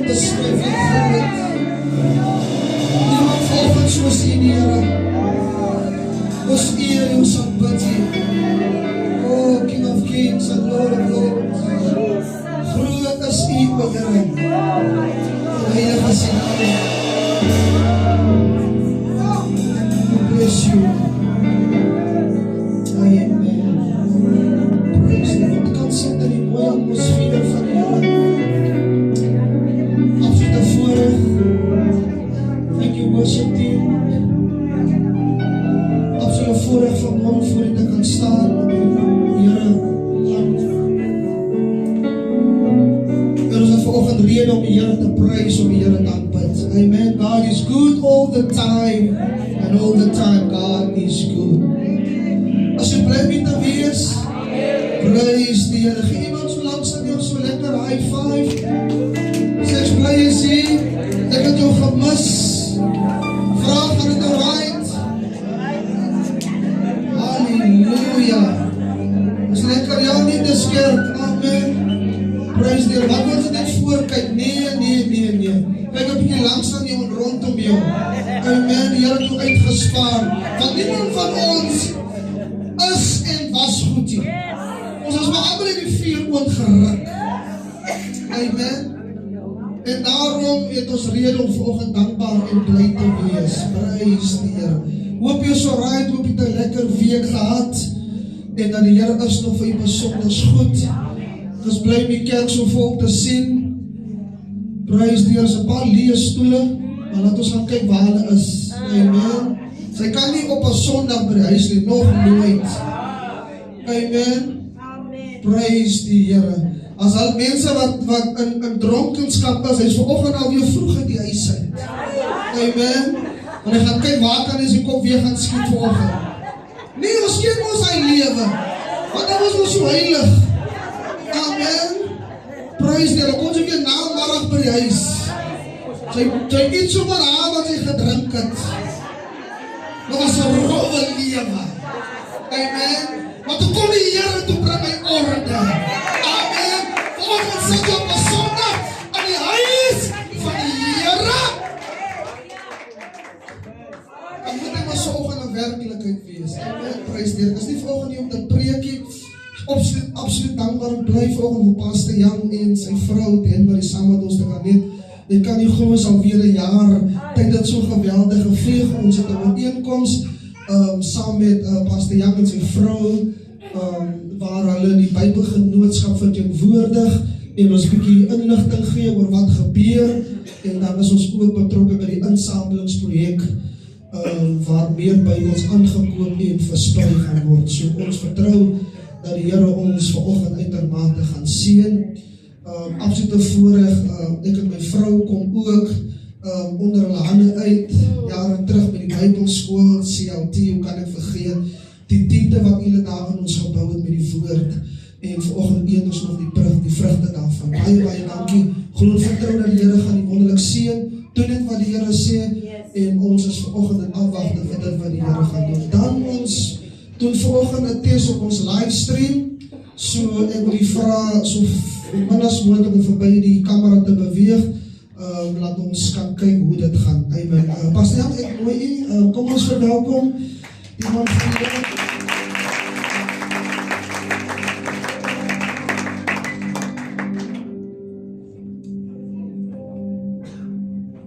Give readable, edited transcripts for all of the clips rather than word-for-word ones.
beskryf en groot. Niemand volgens soos U, Here. Ons eer U, ons aanbid U. Oh, King of Kings and Lord of Lords. Groot is U, O Here. Heilige is U naam. We bless You. Amen. Praise the Lord. Kan sien dat die mooie atmosfeer van die Here. Absolute voorreg. Thank you, worship team. Absolute voorreg van môre voor U te kan staan op die Here land. Er is vanoggend rede om die Here te prys, om die Here te aanbid. Amen. God is good all the time. And all the time God is good. As jy bly met te wees, prys die Here. Gee iemand so langs aan jou so lekker high five. Sê ek bly is hier, ek het jou gemis. Vraag van het alright. Halleluja. Is lekker jou nie te skerp. Amen. Prys die Here. Wat word jy net voorkyk? Nee. Kyk op jy langs aan jou en rondom jou. Amen. Die Here het jou uitgespaar. Want niemand van ons is en was goed hier. Ons is maar allemaal in die vuur oorgeruk. Amen. En daarom het ons rede om vanoggend dankbaar en bly te wees. Prys die Here. Hoop jy so right, hoop jy het 'n lekker week gehad. En dat die Here is nog vir jy besonder goed. Ek is bly om die kerk so vol te sien. Prys die Here, is 'n paar leë stoele. Maar laat ons gaan kyk waar hulle is. Amen. Sy kan nie op 'n Sondag by die huis nie, nog nooit. Amen. Prys die Here. As al mense wat in dronkenskap is, hy is vanoggend al weer vroeg in die huis uit. Amen. En hy gaan kyk waar kan hy sy kop weer gaan skiet vanoggend. Nee, ons ken ons sy lewe. Want hy was ons so heilig. Amen. Prys die Here. Kom sy weer namiddag by die huis. Sy iets so maar aan wat sy gedrink het. Dat was 'n rowwe lewe. Amen. Maar toe kom die Here toe bring my orde. Amen. Vanoggend sit jy op 'n Sondag in die huis van die Here. Dan moet ek maar so oggend 'n werklikheid wees. Amen. Prys die Here. Dis nie vanoggend nie om te preekie. Absoluut dankbaar en bly vanoggend vir Pastor Jan en sy vrou Denver saam met ons te kan net. Ek kan nie glo is alweer 'n jaar tyd dit so geweldig gevlieg. Ons het 'n ooreenkoms saam met Pastor Jan en sy vrou waar hulle die Bybelgenootskap verteenwoordig en ons 'n bietjie inligting gee oor wat gebeur en dan is ons ook betrokke by die insamelingsprojek waar meer Bybels aangekoop en versprei gaan word. So ons vertrou dat die Here ons vanoggend uitermate gaan seën. Absolute voorreg, ek en my vrou kom ook onder hulle hande uit, jare terug by die Bybelskool, CLT, hoe kan ek vergeet, die diepte wat julle daar in ons gebou het met die woord, en vanoggend eet ons nog die vrugte daarvan. Baie dankie, glo vertrou dat die Here gaan die wonderlik seën, doen dit wat die Here sê, en ons is vanoggend in afwagting vir dit wat die Here gaan doen. Dan ons doen vanoggend 'n test op ons livestream, so ek wil die vraag, so min as moontlik om verby die kamera te beweeg, laat ons kan kyk hoe dit gaan. Amen. Pastor Jan, ek nooi u, kom ons verwelkom die man van die Here.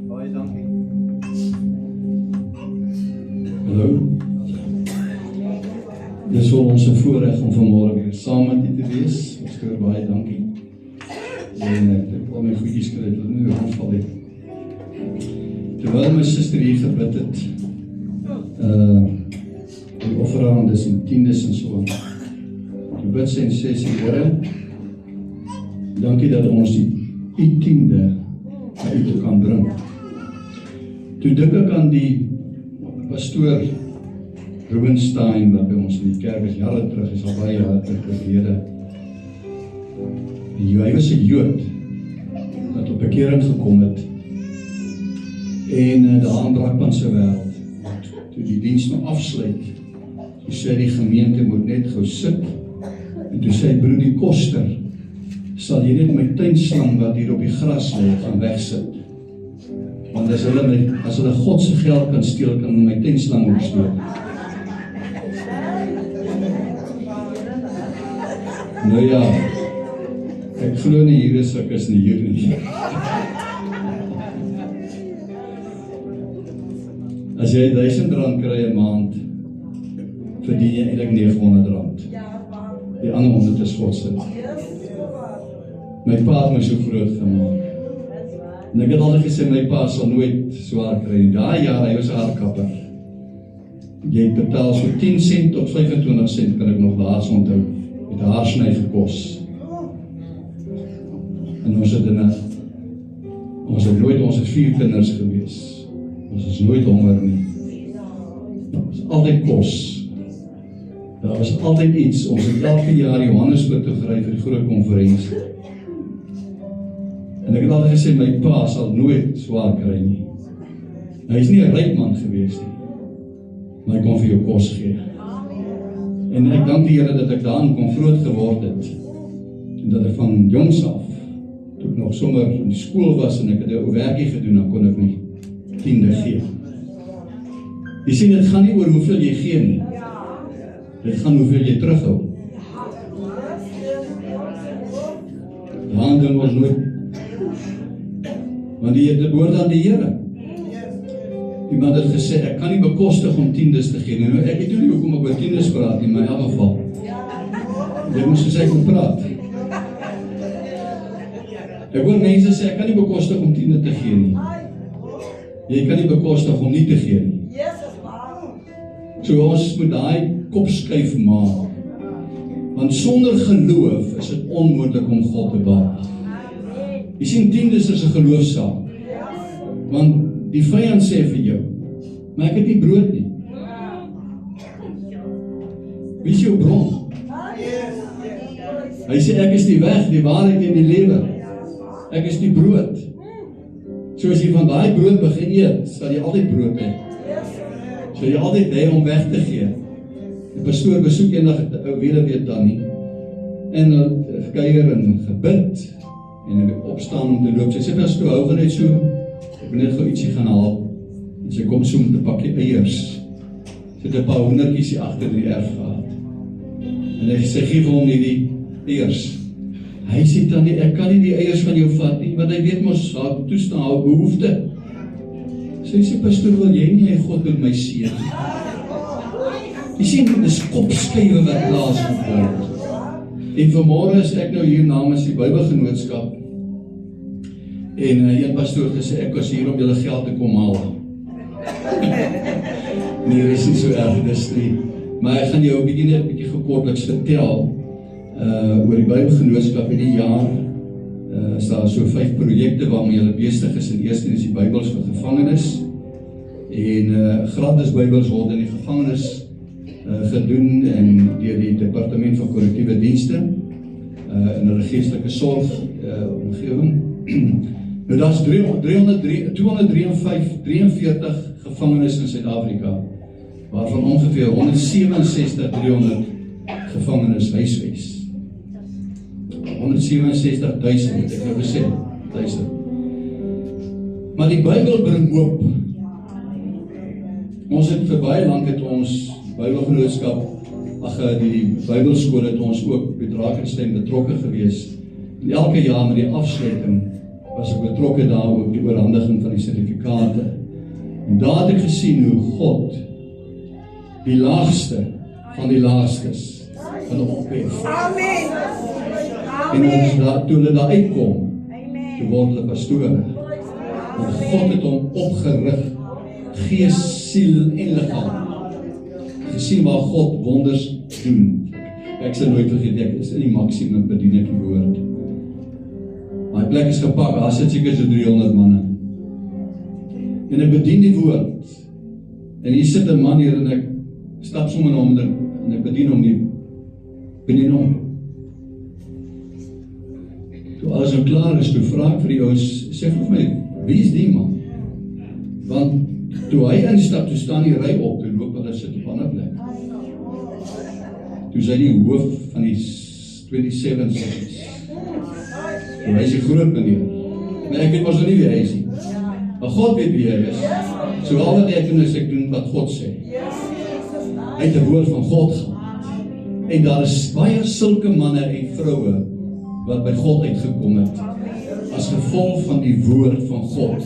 Baie dankie. Hallo. Dis vir ons 'n voorreg om vanmôre weer saam met u te wees. Ons sê baie dankie. En ek al my goedjies kry, dit nie rondval nie. Terwyl my suster hier gebid het, die offerandes en tiendes en so, toe bid sy en sê, Here, dankie dat ons die tiende na u toe kan bring. Toe dink ek aan die pastoor Rubenstein, wat by ons in die kerk is, jare terug, is al baie jare terug gelede. Hy was 'n Jood, wat op bekering gekom het, en daar aan Brakpan se wêreld, toe die diens nou afsluit, toe sê die gemeente moet net gou sit, en toe sê broer die koster, sal jy net my tuinslang wat hier op die gras lê gaan wegsit. Want as hulle God se geld kan steel, kan hulle my tuinslang ook steel. Nou ja, ek glo nie hier is ek is nie hier nie. As jy R1000 kry 'n maand, verdien jy eintlik R900. Die ander 100 is God se. My pa het my so groot gemaak. En ek het altyd gesê, my pa sal nooit swaar kry nie. Daai jaar, hy was 'n hardkapper. Jy betaal so 10 sent tot 25 sent, kan ek nog laas onthou, met haarsny gekos. En ons het nooit, ons het 4 kinders gewees. Ons is nooit honger nie. Daar was altyd kos. Daar was altyd iets. Ons het elke jaar Johannesburg toe gery vir die groot konferensie. En ek het altyd gesê, my pa sal nooit swaar kry nie. Hy is nie 'n ryk man gewees nie, maar hy kon vir jou kos gee. En ek dank die Here dat ek daarin kon groot geword het. En dat ek van jongs af, toe ek nog sommer in die skool was en ek het 'n ou werkie gedoen, dan kon ek my 10de gee. Jy sien, dit gaan nie oor hoeveel jy gee nie. Dit gaan hoeveel jy terughou. Daaraan doen ons nooit. Want dit behoort aan die Here. Iemand het gesê, ek kan nie bekostig om 10des te gee. Nou, ek weet nie hoekom ek oor 10des praat nie, maar in elk geval. Ek moes gesê, ek moet praat. Ek hoor mense sê, ek kan nie bekostig om 10de te gee nie. Jy kan nie bekostig om nie te gee nie. So ons moet daai kop skuif maak. Want sonder geloof is dit onmoontlik om God te behaag. Jy sien, 10des is 'n geloofsaak. Want die vyand sê vir jou, maar ek het nie brood nie. Wie is jou bron? Hy sê, ek is die weg, die waarheid en die lewe. Ek is die brood. So as jy van daai brood begin eet, sal jy altyd brood hê. Sal jy altyd hê om weg te gee. Die pastoor besoek eendag 'n ou weduwee tannie en hulle gekuier en gebid en hy opstaan om te loop. Sy sê, pastoor, hou gaan net so, ek wil net gou ietsie gaan haal. En sy kom so met 'n pakkie eiers. Sy het 'n paar hoendertjies hier agter die erf gehad. En hy sê, gee vir hom nie die eiers. Hy sê dan nie, ek kan nie die eiers van jou vat nie, want hy weet mos, haar toestaan, haar behoefte. So hy sê, pastoor, wil jy nie, God met my seën. Jy sien, dit is kopskuiwe wat plaasvind word. En vanmôre is ek nou hier namens die Bybelgenootskap. En een pastoor gesê, ek was hier om julle geld te kom haal. Nee, dit is nie so erg, dis nie. Maar ek gaan jou 'n bietjie gekortliks vertel oor die Bybelgenootskap in die jaar. Is daar so 5 projekte waarmee hulle besig is. En eerste is die Bybels vir gevangenes. En gratis Bybels word in die gevangenes gedoen en deur die Departement van Korrektiewe Dienste in hulle geestelike sorg omgewing. Nou daar is 243 gevangenes in Suid-Afrika, waarvan ongeveer 167.300 gevangenes huisves. 167.000 het ek nou gesê, 1000. Maar die Bybel bring hoop. Ons het vir baie lank het ons Bybelgenootskap, die Bybelskool het ons ook met Drakenstein betrokke gewees. En elke jaar met die afsluiting was ek betrokke daar ook die oorhandiging van die sertifikate. En daar het ek gesien hoe God die laagste van die laagstes van ophef. Amen. En toe hulle daar uitkom, toe word hulle pastore. Want God het hom opgerig, gees, siel en liggaam. Gesien waar God wonders doen. Ek sal nooit vergeet, ek is in die maksimum bedien ek die woord. My plek is gepak, daar sit seker so 300 manne. En ek bedien die woord. En hier sit 'n man hier en ek stap sommer om en ek bedien hom nie. Bedien hom. Toe alles nou klaar is, toe vra ek vir die ouens, sê vir my, wie is die man? Want toe hy instap, toe staan die ry op, toe loop hulle sit op 'n ander plek. Toe sy die hoof van die 27 sies. So, hy is die groot meneer. Maar ek weet mos nog nie wie hy is nie. Maar God weet wie hy is. So al wat ek doen is ek doen wat God sê. Hy het die woord van God gehad. En daar is baie sulke manne en vroue wat by God uitgekom het as gevolg van die woord van God.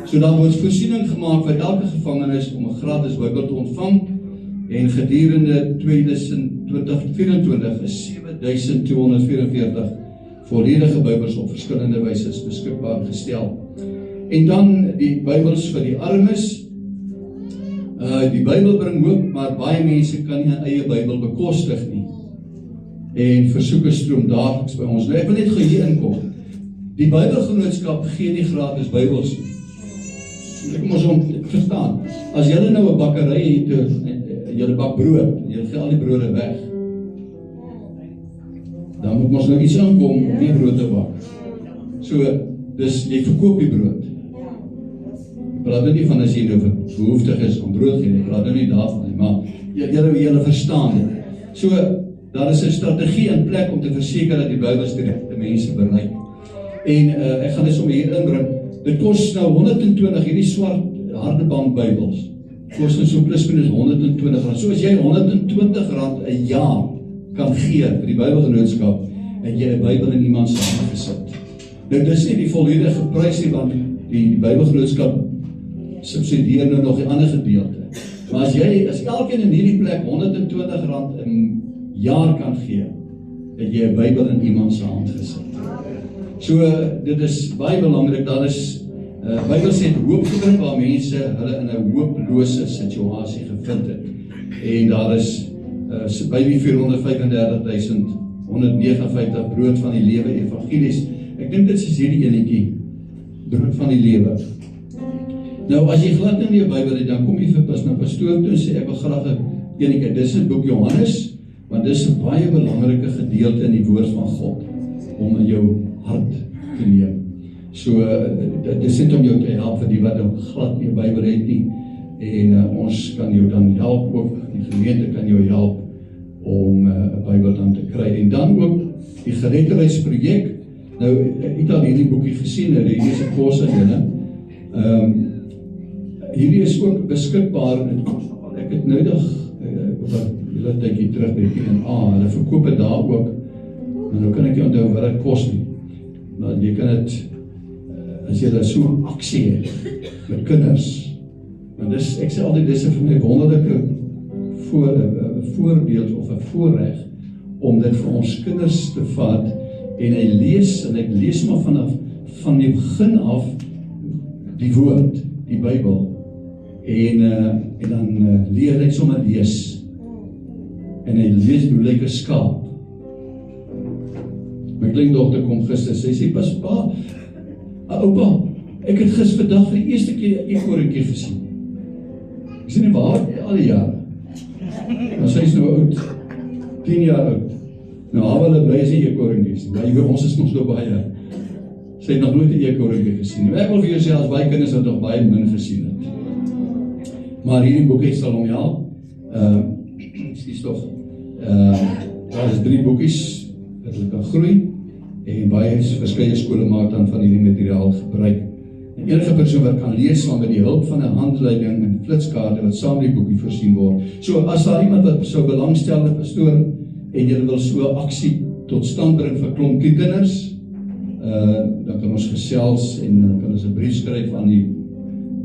So daar word voorsiening gemaak vir elke gevangenis om 'n gratis Bybel te ontvang en gedurende 2024 is 7244 volledige Bybels op verskillende wyse beskikbaar gestel. En dan die Bybels vir die armes. Die Bybel bring hoop, maar baie mense kan nie 'n eie Bybel bekostig nie. En versoeke stroom daagliks by ons. Nou ek wil net gou hier inkom. Die Bybelgenootskap gee nie gratis Bybels nie. Ek moet ons verstaan. As julle nou 'n bakkery het, julle bak brood, julle gee al die brode weg, dan moet ons nou iets inkom om die brood te bak. So, dus jy verkoop die brood. Ek praat nou nie van as jy nou behoeftig is om brood gee, ek praat nou nie daarvan nie, maar julle verstaan dit. So, daar is 'n strategie in plek om te verseker dat die Bybels direk die mense bereik. En ek gaan dit sommer hier inbring. Dit kos nou 120, hierdie swart hardeband Bybels. Kos nou so plus minus R120. So as jy R120 'n jaar kan gee vir die Bybelgenootskap, en jy 'n Bybel in iemand se hand gesit. Nou dis nie die volledige prys nie, want die Bybelgenootskap subsidieer nou nog die ander gedeelte. Maar as elkeen in hierdie plek R120 'n jaar kan gee, het jy 'n Bybel in iemand se hand gesit. So, dit is baie belangrik, daar is, Bybels het hoop gebring waar mense hulle in 'n hooplose situasie gevind het. En daar is by die 435.159 brood van die lewe evangelies. Ek dink dit is hierdie enetjie, brood van die lewe. Nou, as jy glad in die Bybel het, dan kom jy vir pastoor toe en sê, ek wil graag 'n enetjie, dis die boek Johannes, want dis 'n baie belangrike gedeelte in die woord van God, om in jou hart te neem. So, dit is net om jou te help vir die wat ook glad nie 'n Bybel het nie, en ons kan jou dan help ook, die gemeente kan jou help om 'n Bybel dan te kry. En dan ook die geredtheidsprojek. Nou, ek het al hierdie boekie gesien, hierdie is 'n kos aan julle. Hierdie is ook beskikbaar, ek het noudig, julle tydjie terug by P&A, hulle verkoop het daar ook, en nou kan ek nie onthou wat dit kos nie. Maar jy kan dit, as jy so 'n aksie het, met kinders, want ek sê altyd, dis vir my 'n wonderlike voorbeeld of 'n voorreg, om dit vir ons kinders te vat, en ek lees maar van die begin af, die woord, die Bybel, en dan leer ek sommer lees, en hy lees hoe lyk 'n skaap. My kleindogter kom gister, sy sê, pa, oupa, ek het gister vandag vir die eerste keer 'n eekhoorntjie gesien. Ek sê nie waar, al die jare. Maar sy is nou oud, 10 jaar oud. Nou, hulle bly as die eekhoorntjies, maar ons is nog so baie. Sy het nog nooit 'n eekhoorntjie gesien nie. Ek wil vir jou sê, as baie kinders wat nog baie min gesien het. Maar hierdie boekie sal hom help. Daar is 3 boekies, dat hulle kan groei, en baie verskeie skole maak dan van hierdie materiaal gebruik. En enige persoon wat kan lees sal met die hulp van 'n handleiding en flitskaarte wat saam die boekie voorsien word. So as daar iemand wat sou belangstel, pastoor, en jy wil so 'n aksie tot stand bring vir klompie kinders, dan kan ons gesels en dan kan ons 'n brief skryf aan die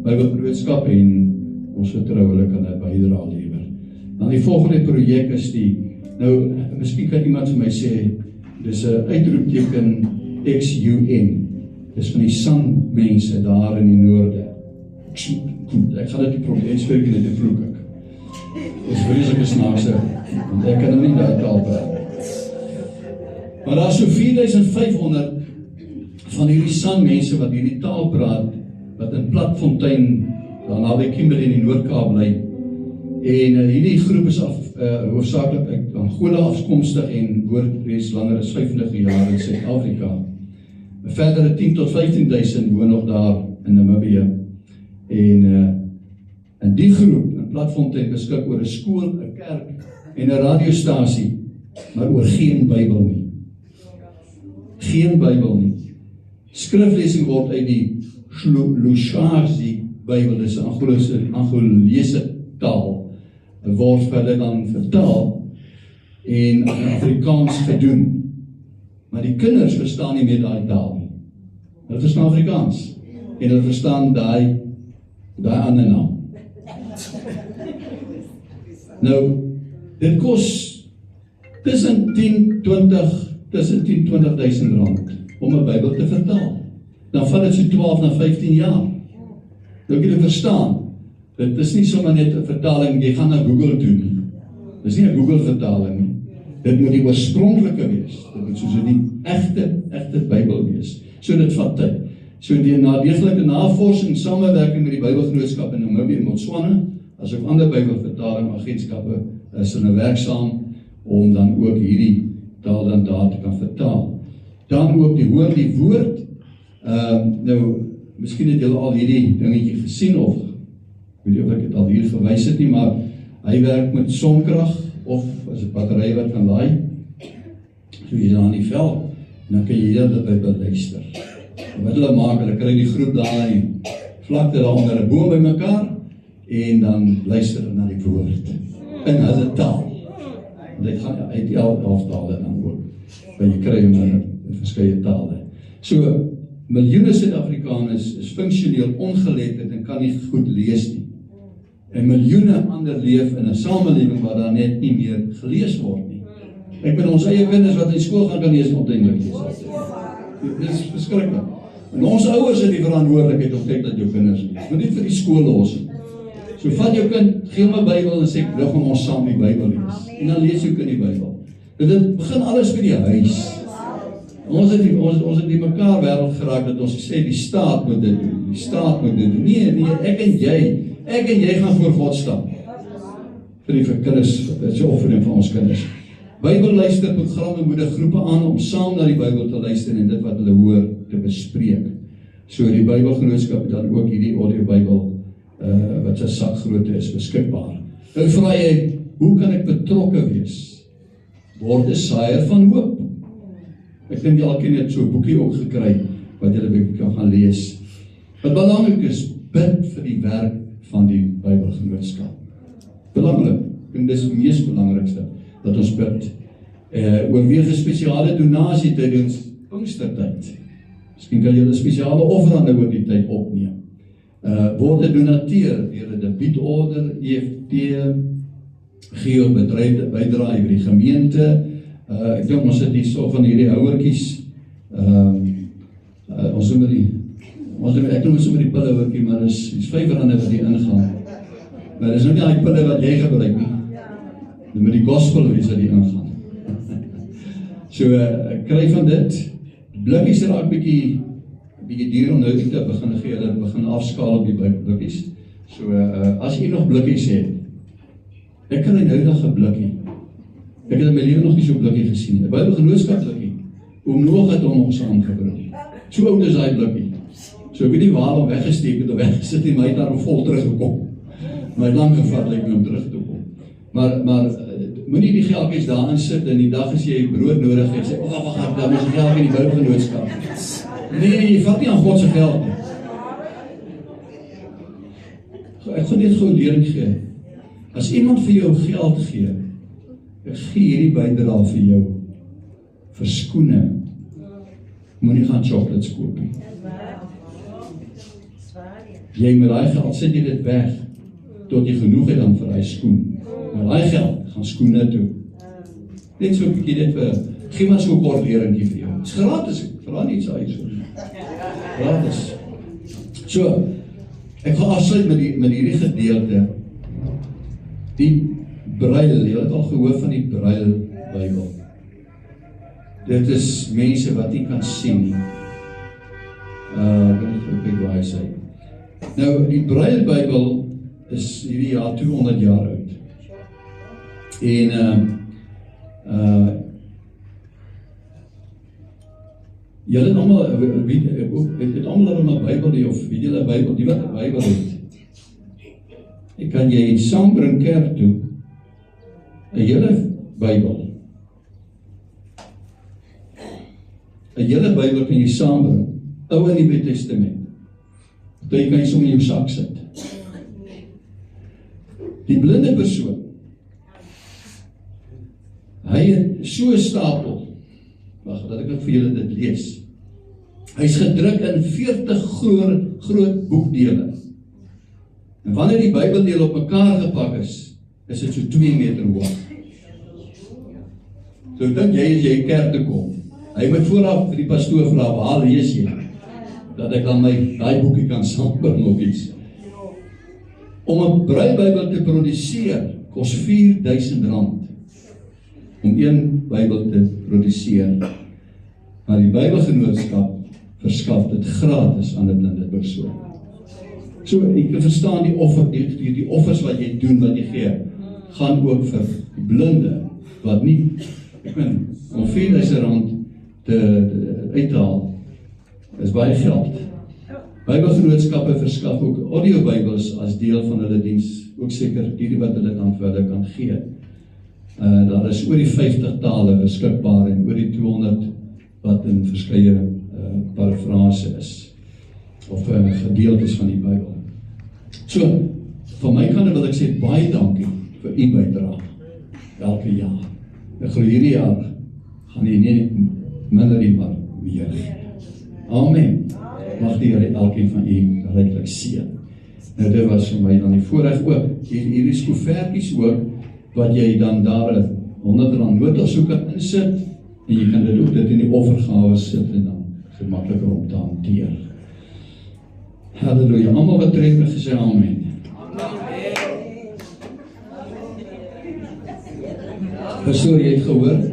Bybelgenootskap en ons vertrou hulle kan 'n bydrae lewer. Dan die volgende projek is nou, miskien kan iemand vir my sê, dis 'n uitroepteken XUN. Dis van die Sanmense daar in die noorde. Ek gaan dit nie probeer spreek en dit vloek ek. Dis vreeslike snaakse, want ek kan nou nie daai taal praat. Maar daar is so 4500 van hierdie Sanmense wat hierdie taal praat, wat in Platfontein, daar naby Kimberley in die Noord-Kaap bly. En hierdie groep is hoofsaaklik uit Angola afkomstig en woon reeds langer as 25 jaar in Suid-Afrika. Verdere 10 tot 15.000 woon nog daar in Namibië. En die groep in Platfontein beskik oor 'n skool, 'n kerk en 'n radiostasie, maar oor geen Bybel nie. geen Bybel nie. Skriflesing word uit die Lushazi Bybel, dis 'n Angolese taal, word vir hulle dan vertaal en in Afrikaans gedoen. Maar die kinders verstaan nie meer daai taal nie. Hulle verstaan Afrikaans en hulle verstaan daai ander naam. Nou, dit kos tussen 10-20.000 rand om 'n Bybel te vertaal. Dan vat dit so 12 na 15 jaar. Nou kan jy verstaan, dit is nie sommer net 'n vertaling, jy gaan na Google toe nie. Dit is nie 'n Google vertaling nie. Dit moet die oorspronklike wees. Dit moet soos die egte Bybel wees. So dit vat tyd. So die nadegelike navorsing, samewerking met die Bybelgenootskap in Namibië en Botswana, asook ander Bybelvertaling agentskappe is hulle werksaam om dan ook hierdie taal dan daar te kan vertaal. Dan ook die woord. Nou, miskien het julle al hierdie dingetjie gesien of weet nie of ek dit al hier verwys het nie, maar hy werk met sonkrag of as 'n battery wat kan laai. So jy is aan die veld, dan kan jy hierdie Bybel luister. En wat hulle maak, hulle kry die groep daar en vlakte daar onder 'n boom bymekaar en dan luister hulle na die woord in hulle taal. Dit gaan uit die 11 tale dan ook, want jy kry hom in verskeie tale. So, miljoene Suid-Afrikaners is funksioneel ongeletterd en kan nie goed lees nie. En miljoene ander leef in 'n samelewing waar daar net nie meer gelees word nie. Ek bedoel, ons eie kinders wat in skool gaan kan lees en onteindelijk lees. Dit is verskriklik. En ons ouers het die verantwoordelikheid om kyk dat jou kinders lees. Moet nie vir die skool los nie. So vat jou kind, gee hom 'n Bybel en sê, "Lig hom ons saam die Bybel lees." En dan lees jou kind die Bybel. Dit begin alles by die huis. Ons het die mekaar wêreld geraak dat ons sê die staat moet dit doen. Die staat moet dit doen. Nee, ek en jy gaan voor God staan. Vir die kinders, dit is 'n offering vir ons kinders. Bybelluisterprogramme moedig groepe aan om saam na die Bybel te luister en dit wat hulle hoor te bespreek. So die Bybelgenootskap het dan ook hierdie audio Bybel wat sy sakgrootte is beskikbaar. Nou vra jy, hoe kan ek betrokke wees? Word 'n saaier van hoop. Ek dink elkeen het so 'n boekie ook gekry wat julle bietjie kan gaan lees. Wat belangrik is, bid vir die werk van die Bybelgenootskap. Belangrik, en dis die mees belangrikste, dat ons bid. Oorweeg 'n spesiale donasie tydens Pinkstertyd. Miskien kan julle 'n spesiale offerande oor die tyd opneem. Word 'n donateur deur 'n debietorder, EFT, gee op bedrywe bydrae vir die gemeente. Ek dink ons het hier so van hierdie houertjies. Ons noem ek noem sommer die pille houertjie, maar dis R5 wat die ingaan. Maar dis nou nie die pille wat jy gebruik nie. Dit moet die gospel wees wat die ingaan. So, kry van dit. Blikkies raak bietjie duur om nou te begin gee, hulle begin afskaal op die blikkies. So, as jy nog blikkies het, ek kan nou nog 'n blikkie. Ek het in my lewe nog nie so 'n blikkie gesien nie. 'n Bybelgenootskap blikkie. Oom Noag het hom ons saamgebring. So oud is hy blikkie. So ek weet nie waar hom weggesteek het of weggesit nie, maar hy het daar vol teruggekom. Maar hy het lang gevat, lyk my om terug te kom. Maar moenie die geldjies daarin sit en die dag as jy brood nodig het, sê, wag, daar is geld in die Bybelgenootskap. Nee, jy vat nie aan God se geld nie. Ek gaan net gou lering gee. As iemand vir jou geld gee, ek gee hierdie bydrae vir jou, vir skoene, moenie gaan chocolates koop nie. Jy met daai geld, sit jy dit weg, tot jy genoeg het dan vir daai skoen. Met daai geld, gaan skoene toe. Net so 'n bietjie dit vir, gee maar so 'n kort leringkie vir jou. Het is gratis, ek vra nie iets uit so. Gratis. So, ek gaan afsluit met hierdie gedeelte. Die Braille, jy het al gehoor van die Braille Bybel. Dit is mense wat nie kan sien nie. Ek weet nie waar hy sê. Nou, die Braille Bybel is hierdie jaar 200 jaar oud. En julle het allemaal, het allemaal in my Bybel, of weet julle 'n Bybel, die wat 'n Bybel het. Ek kan jy saambring kerk toe, 'n hele Bybel. 'n hele Bybel kan jy saambring, Ou en Nuwe Testament. Jy kan jy sommer in jou sak sit. Die blinde persoon, hy het so 'n stapel, wag, dat ek vir julle dit lees. Hy is gedruk in 40 groot boekdele. En wanneer die Bybeldele op mekaar gepak is dit so 2 meter hoog. So ek dink jy as jy kerk toe kom, hy moet vooraf vir die pastoor vra, waar lees jy? Dat ek dan daai boekie kan saambring of iets. Om 'n Braillebybel te produseer, kos R4.000 om een Bybel te produseer. Maar die Bybelgenootskap verskaf dit gratis aan 'n blinde persoon. So, ek verstaan die offer, die offers wat jy doen, wat jy gee, gaan ook vir die blinde, wat nie, ek meen, om R4.000 te uithaal, is baie geld. Bybelgenootskappe verskaf ook audiobybels as deel van hulle diens, ook seker die wat hulle dan vir hulle kan gee. Daar is oor die 50 tale beskikbaar en oor die 200 wat in verskeie parafrase is, of gedeeltes van die Bybel. So, van my kant wil ek sê, baie dankie vir u bydrae, elke jaar. Ek glo hierdie jaar gaan jy nie minder nie, maar meer gee. Amen. Mag die Here elkeen van u ryklik seën. Nou dit was vir my dan die voorreg ook. Hier is koevertjies ook, wat jy dan daar R100 noodopsoek kan insit, en jy kan dit ook dit in die offergawe sit, en dan gemakliker om te hanteer. Halleluja, almal wat treffer gesê amen. Pastoor, jy het gehoor?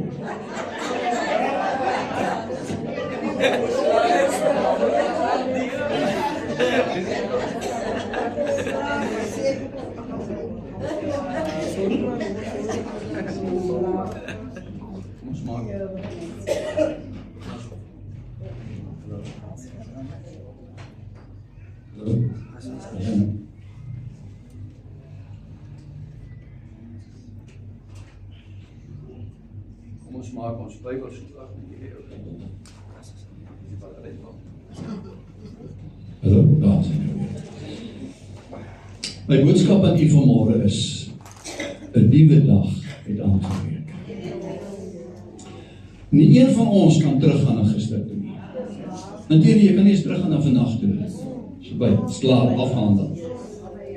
Ons maak. Kom ons maak ons Bybel so terug met die Here. Hallo, daar sien jy. My boodskap aan u vanmôre is 'n nuwe dag het aangebreek. Nie een van ons kan teruggaan na gister toe nie. Inteendeel, jy kan nie eens teruggaan na vandag toe. So by slaap afhandel.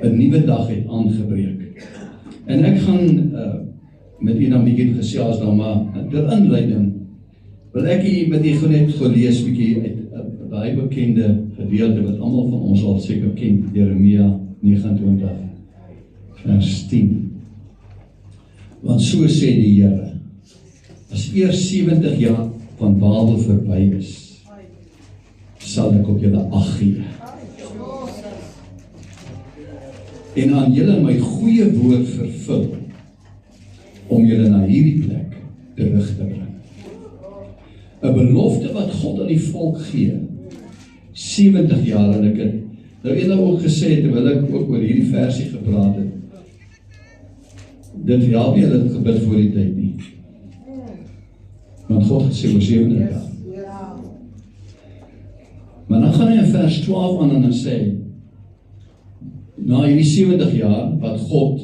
'n Nuwe dag het aangebreek. En ek gaan met u dan bietjie gesels dan, maar ter inleiding wil ek hier met u net gelees bietjie uit 'n baie bekende gedeelte wat almal van ons al seker ken, Jeremia 29 vers 10. Want so sê die Here, as eers 70 jaar van Babel verby is, sal ek op julle ag gee. En aan julle my goeie woord vervul, om julle na hierdie plek terug te bring. 'n Belofte wat God aan die volk gee, 70 jaar, en ek het nou eendag ook gesê, terwyl ek ook oor hierdie versie gepraat het, dit help nie dat gebid voor die tyd nie. Want God het gesê oor 70 jaar. Maar dan gaan hy in vers 12 aan en dan sê, na hierdie 70 jaar, wat God,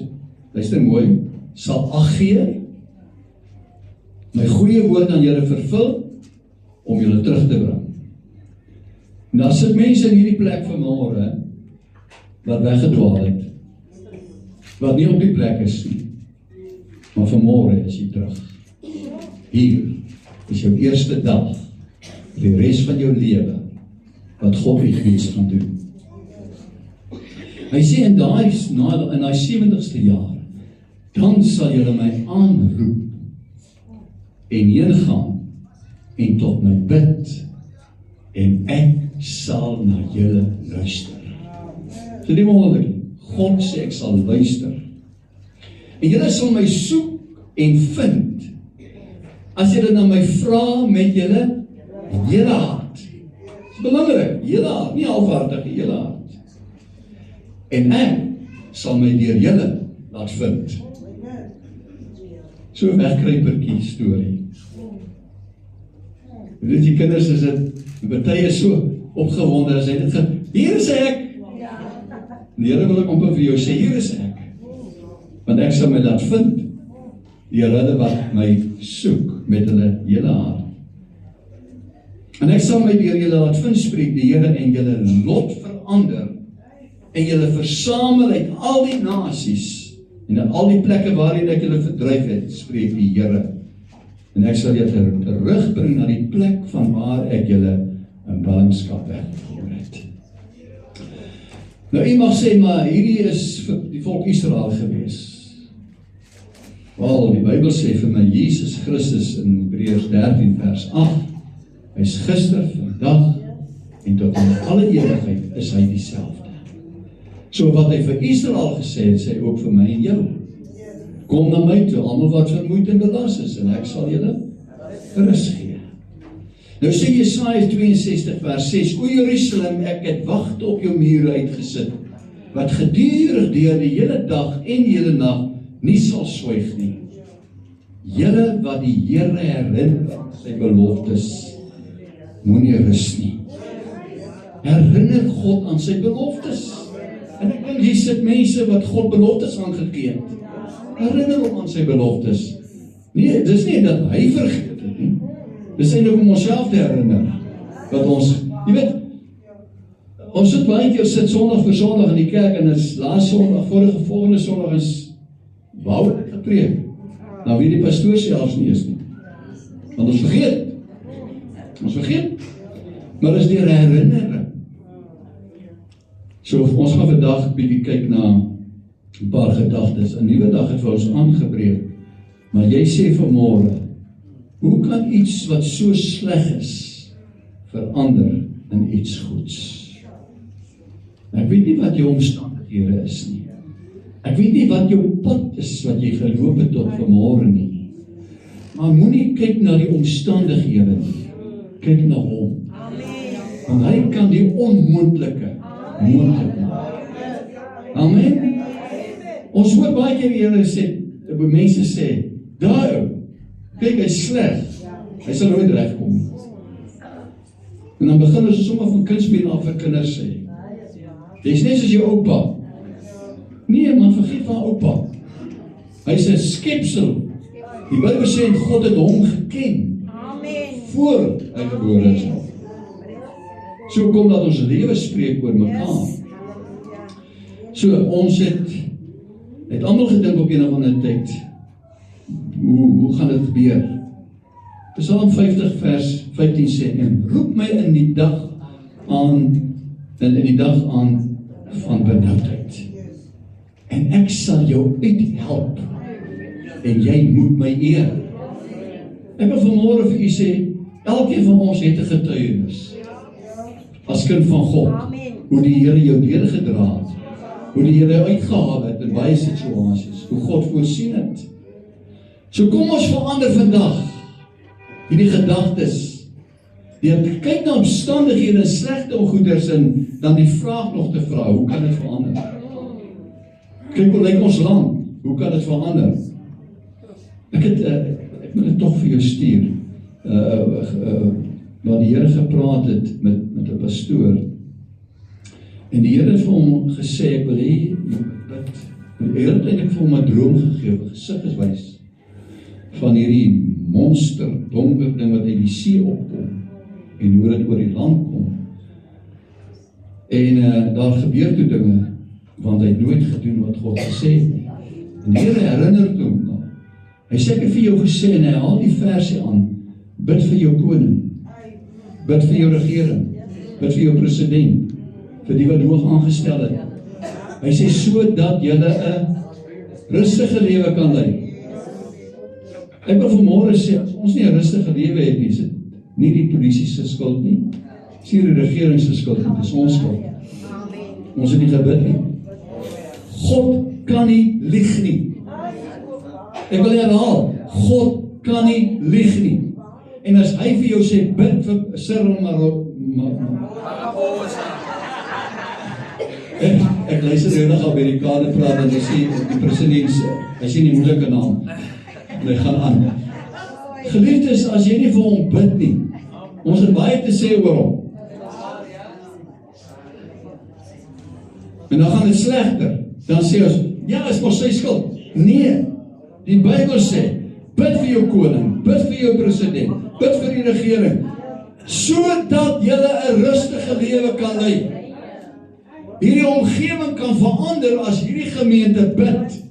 luister mooi, sal ag gee, my goeie woord aan julle vervul, om julle terug te bring. En daar sit mense in hierdie plek vanmôre, wat weggedwaal het, wat nie op die plek is nie, maar vanmôre is jy terug. Hier is jou eerste dag, die res van jou lewe, wat God die Gees gaan doen. Hy sê in daai 70ste jaar, dan sal julle my aanroep, en heen gaan, en tot my bid, en ek sal na julle luister. So die wonderlik, God sê ek sal luister. En julle sal my soek en vind, as julle na my vra met julle hele hart. Dit is belangrik, hele hart, nie halfhartig, hele hart. En ek sal my deur julle laat vind. So 'n wegkruipertjie storie. Weet die kinders is dit, baie is so opgewonde as hy dit hier is ek. Die Here wil ek amper vir jou sê, hier is ek. Want ek sal my laat vind, deur hulle wat my soek met hulle hele hart. En ek sal my deur julle laat vind, spreek die Here, en julle lot verander, en julle versamel uit al die nasies, en in al die plekke waarin ek julle verdryf het, spreek die Here. En ek sal julle terugbring na die plek van waar ek julle in ballingskap weggevoer het. Nou, u mag sê, maar hierdie is vir die volk Israel gewees. Wel, die Bybel sê vir my, Jesus Christus in Hebreërs 13 vers 8, hy is gister, vandag, en tot in alle ewigheid is hy dieselfde. So wat hy vir Israel gesê het, sê hy ook vir my en jou. Kom na my toe, almal wat vermoeid en belas is, en ek sal julle rus gee. Nou sê Jesaja 62 vers 6, O Jerusalem, ek het wagte op jou mure uitgesit, wat gedurig deur die hele dag en die hele nag nie sal swyg nie. Julle wat die Here herinner aan sy beloftes, moenie rus nie. Herinner God aan sy beloftes. En ek dink hier sit mense wat God beloftes aangegee het. Herinner hom aan sy beloftes. Nee, dis nie dat hy vergeet het nie. Dis eintlik om onsself te herinner. Wat ons, jy weet, ons sit baie keer sit Sondag vir Sondag in die kerk, en is laas Sondag, volgende Sondag is wou ek gepreek. Nou wie die pastoor selfs nie is nie. Want ons vergeet. Ons vergeet. Maar is deur herinnering. So ons gaan vandag bietjie kyk na 'n paar gedagtes. 'n Nuwe dag het vir ons aangebreek. Maar jy sê vanmôre, hoe kan iets wat so sleg is verander in iets goeds? Ek weet nie wat jou omstandighede is nie. Ek weet nie wat jou pad is wat jy geloop het tot vanmôre nie. Maar moenie kyk na die omstandighede nie. Kyk na hom. Want hy kan die onmoontlike moontlik maak. Amen. Ons hoor baie keer die Here sê, mense sê, daai ou, kyk, hy is sleg. Hy sal nooit regkom nie. En dan begin ons sommer van kindsbeen af vir kinders sê. Jy's net soos jou oupa. Nee man, vergeet van oupa. Hy's 'n skepsel. Die Bybel sê God het hom geken. Amen. Voor hy gebore is. So kom dat ons lewe spreek oor mekaar. So ons het almal gedink op een of ander tyd, hoe gaan dit gebeur? Psalm 50 vers 15 sê, en roep my in die dag aan van benoudheid. En ek sal jou uithelp, en jy moet my eer. Ek wil vanmôre vir u sê, elkeen van ons het 'n getuienis. As kind van God, hoe die Here jou deurgedra het, hoe die Here uitgehaal het in baie situasies, hoe God voorsien het. So kom ons verander vandag hierdie gedagtes. Deur kyk na omstandighede en slegte goeders en dan die vraag nog te vra, hoe kan dit verander? Kyk hoe lyk ons land, hoe kan dit verander? Ek moet dit tog vir jou stuur. Waar die Here gepraat het met 'n pastoor. En die Here het vir hom gesê, ek wil hê die Here het eintlik vir hom 'n droom gegee, 'n gesig gewys van hierdie monster, donker ding wat uit die see opkom en hoe dit oor die land kom. En daar gebeur toe dinge, want hy het nooit gedoen wat God gesê het nie. En die Here herinner toe hom dan. Hy sê ek het vir jou gesê, en hy haal die versie aan, bid vir jou koning, bid vir jou regering, bid vir jou president, vir die wat hoog aangestel het. Hy sê, sodat julle 'n rustige lewe kan lei. Ek wil vanmôre sê, as ons nie 'n rustige lewe het nie, is dit nie die polisie se skuld nie, is nie die regering se skuld nie, dit is ons skuld. Ons het nie gebid nie. God kan nie lieg nie. Ek wil herhaal, God kan nie lieg nie. En as hy vir jou sê, bid vir Cyril Ek luister reunig Amerikaner praat en hy sê, die president, hy sê nie moeilike naam. En hy gaan aan. Geliefdes, as jy nie vir hom bid nie, Ons het baie te sê oor hom. En dan gaan dit slegter. Dan sê ons, ja, is mos sy skuld. Nee, die Bybel sê, bid vir jou koning, bid vir jou president, bid vir die regering, sodat julle 'n rustige lewe kan lei. Hierdie omgewing kan verander as hierdie gemeente bid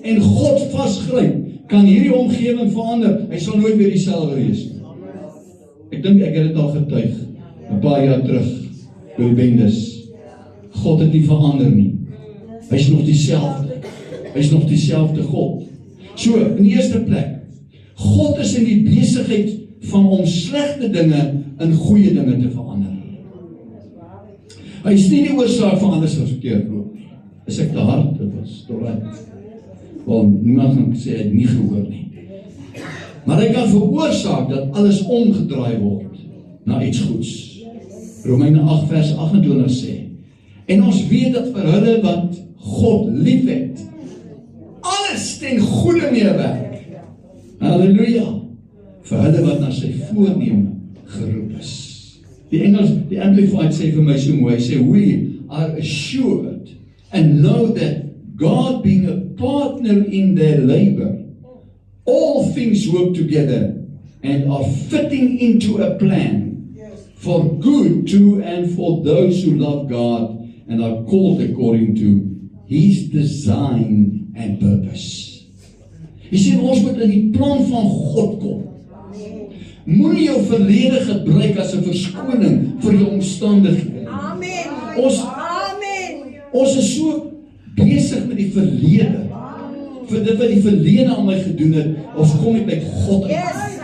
en God vasgryp, kan hierdie omgewing verander. Hy sal nooit weer dieselfde wees nie. Ek dink ek het dit al getuig 'n paar jaar terug oor die bendes. God het nie verander nie. Hy is nog dieselfde. Hy is nog dieselfde God. So, in die eerste plek, God is in die besigheid van om slegte dinge in goeie dinge te verander. Hy is nie die oorsaak van alles wat verkeerd loop nie. Is ek te hard? Dit was te reg. Want niemand kan sê hy het nie gehoor nie. Maar hy kan veroorsaak dat alles omgedraai word na iets goeds. Romeine 8 vers 28 sê, en ons weet dat vir hulle wat God liefhet, alles ten goeie meewerk. Halleluja. Vir hulle wat na sy voorneme geroep is. Die Engels, die Amplified sê vir my so mooi, hy sê, we are assured and know that God being a partner in their labor, all things work together and are fitting into a plan for good to and for those who love God and are called according to His design and purpose. Hy sê, ons moet in die plan van God kom. Moenie jou verlede gebruik as 'n verskoning vir jou omstandighede. Amen. Ons is so besig met die verlede. Vir dit wat die verlede aan my gedoen het, ons kom nie by God uit.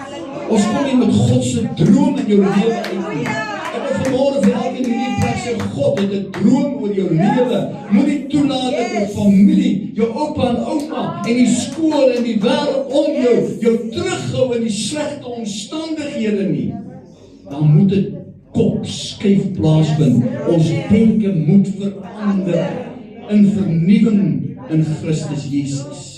Ons kom nie met God se droom in jou lewe uit. Ek wil vanmôre vir elkeen in hierdie plek sê, God het 'n droom oor jou lewe. Moenie toelaat dat jou familie, jou oupa en ouma en die skool en die wêreld om jou terughou in die slegte omstandighede nie. Dan moet dit kopskuif plaasvind. Ons denke moet verander in vernuwing in Christus Jesus.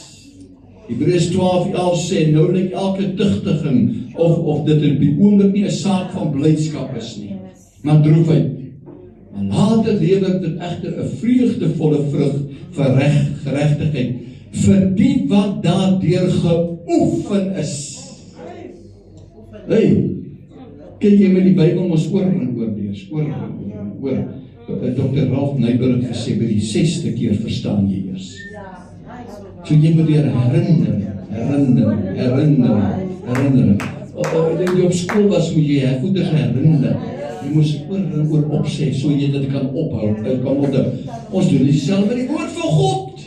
Hebreërs 12:11 sê, nou lyk elke tugtiging of dit op die oomblik nie 'n saak van blydskap is nie, maar droefheid. Maar later lewer dit egter 'n vreugdevolle vrug vir geregtigheid vir die wat daardeur geoefen is. Hey, kyk jy met die Bybel mos oor en oor lees, oor. Dr. Ralph Neighbor het gesê, by die 6ste keer verstaan jy eers. So jy moet weer herinner. Ek dink jy op skool was, moet jy voeders herinner. Jy moes oor en oor opsê, so jy dit kan ophou, kan onder. Ons doen dieselfde met die woord van God.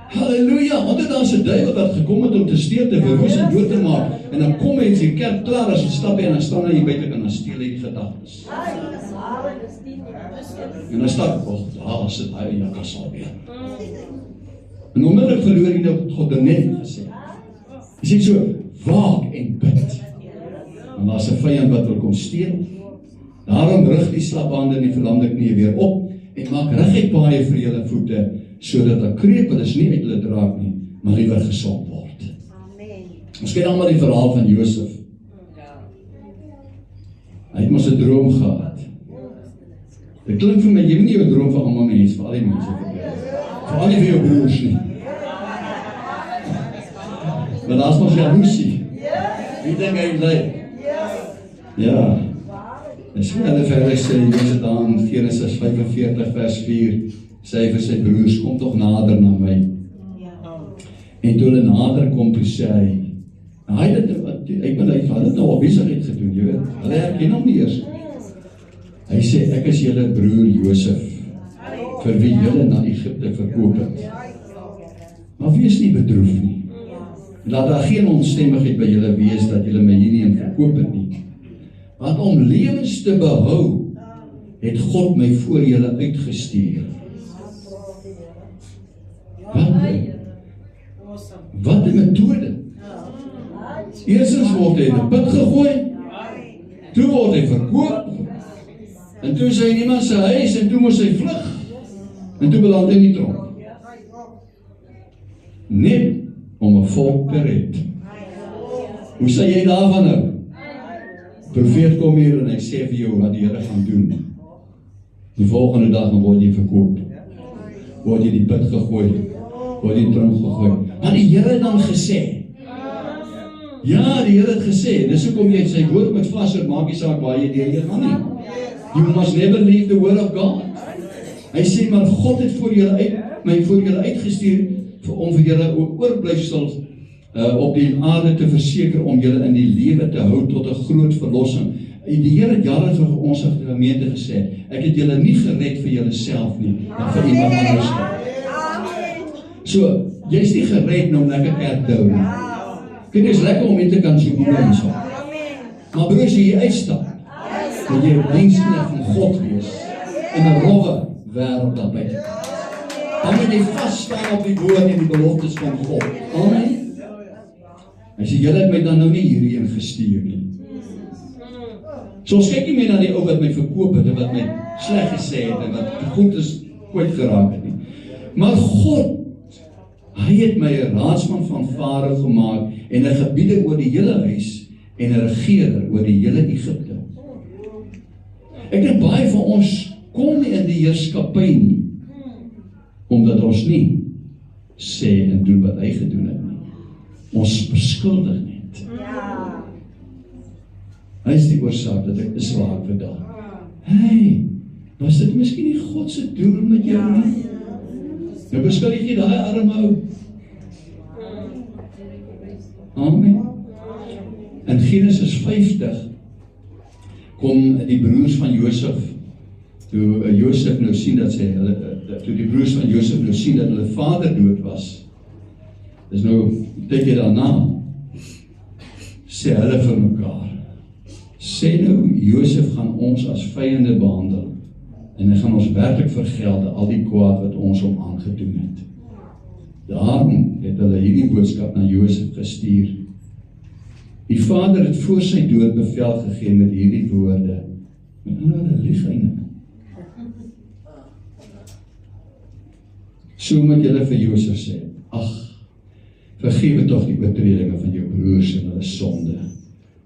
Halleluja, want dan is 'n duiwel wat gekom het om te steel, te verwoes en dood te maak. En dan kom mense in die kerk klaar as ons stap en dan staan hy buite en dan steel hy die gedagtes. En dan stap daar sit hy in 'n kas alweer. En onmiddellik verloor hy nou wat God net gesê. Hy sê so, waak en bid. En daar's 'n vyand wat wil kom steel. Daarom rig die slaphande en die verlamde knieë weer op en maak reguit paaie vir julle voete, sodat 'n krepeles nie uit hulle draak nie, maar liewer gesond word. Amen. Ons ken almal die verhaal van Josef. Hy het mos 'n droom gehad. Dit klink vir my, jy moet nie jou droom vir almal mense, vir al die mense vertel. Vir al die vir jou broers nie. Maar daar's mos jaloesie. Wie dink hy lyk? Ja. En so hulle verder sê, jy sit aan Genesis 45 vers 4, sê hy vir sy broers, kom tog nader na my. En toe hulle nader kom, toe sê hy, hy het dit nou al besigheid gedoen, jy weet, hulle herken hom nie eers. Hy sê, ek is julle broer Josef, vir wie julle na Egipte verkoop het. Maar wees nie bedroef nie. Laat daar geen onstemmigheid by julle wees, dat julle my hierheen verkoop het nie. Want om lewens te behou, het God my voor julle uitgestuur. Wat 'n metode. Eerstens word hy in 'n put gegooi, toe word hy verkoop, en toe is hy in iemand se huis, en toe moes hy vlug, en toe beland hy in die tronk. Net om 'n volk te red. Hoe sê jy daarvan nou? Profeet kom hier en hy sê vir jou wat die Here gaan doen. Die volgende dag dan word jy verkoop. Word jy die put gegooi. Word jy in tronk gegooi. Maar die Here het dan gesê. Ja, die Here het gesê. Dis hoekom jy sy woord moet vashou, maak nie saak waar jy deur jy gaan nie. You must never leave the word of God. Hy sê, maar God het my voor julle uitgestuur om vir julle oorblyfsels op die aarde te verseker om julle in die lewe te hou tot 'n groot verlossing. Die Here het jare vir ons as gemeente gesê, ek het julle nie gered vir julle self nie, maar vir iemand anders. So, jy is nie gered nou lekker kerk te hou nie. Dit is lekker om in te kan so boer en so. Maar broer, as jy uitstap, dat jy 'n diensknegt van God wees in 'n rowwe wêreld daar buite. Dan moet jy vasstaan op die woord en die beloftes van God. Amen. Hy sê, julle het my dan nou nie hierheen gestuur nie. So ons kyk nie meer na die ou wat my verkoop het en wat my sleg gesê het en wat goed is kwyt geraak het nie. Maar God, hy het my 'n raadsman van Farao gemaak en 'n gebieder oor die hele huis en 'n regerder oor die hele Egipte. Ek dink baie van ons kom nie in die heerskappy nie, omdat ons nie sê en doen wat hy gedoen het nie. Ons beskuldig net. Hy is die oorsaak dat ek is waar ek vandag. Hey, was dit miskien nie God se doel met jou nie? Nou beskuldig jy daai arme ou. Amen. In Genesis 50 kom die broers van Josef, toe Josef nou sien dat toe die broers van Josef nou sien dat hulle vader dood was, dis nou tydjie daarna, sê hulle vir mekaar, sê nou Josef gaan ons as vyande behandel, en hy gaan ons werklik vergelde al die kwaad wat ons hom aangedoen het. Daarom het hulle hierdie boodskap na Josef gestuur. Die vader het voor sy dood bevel gegee met hierdie woorde, met ander lieg eintlik. So moet julle vir Josef sê, ag, vergewe tog die oortredinge van jou broers en hulle sonde,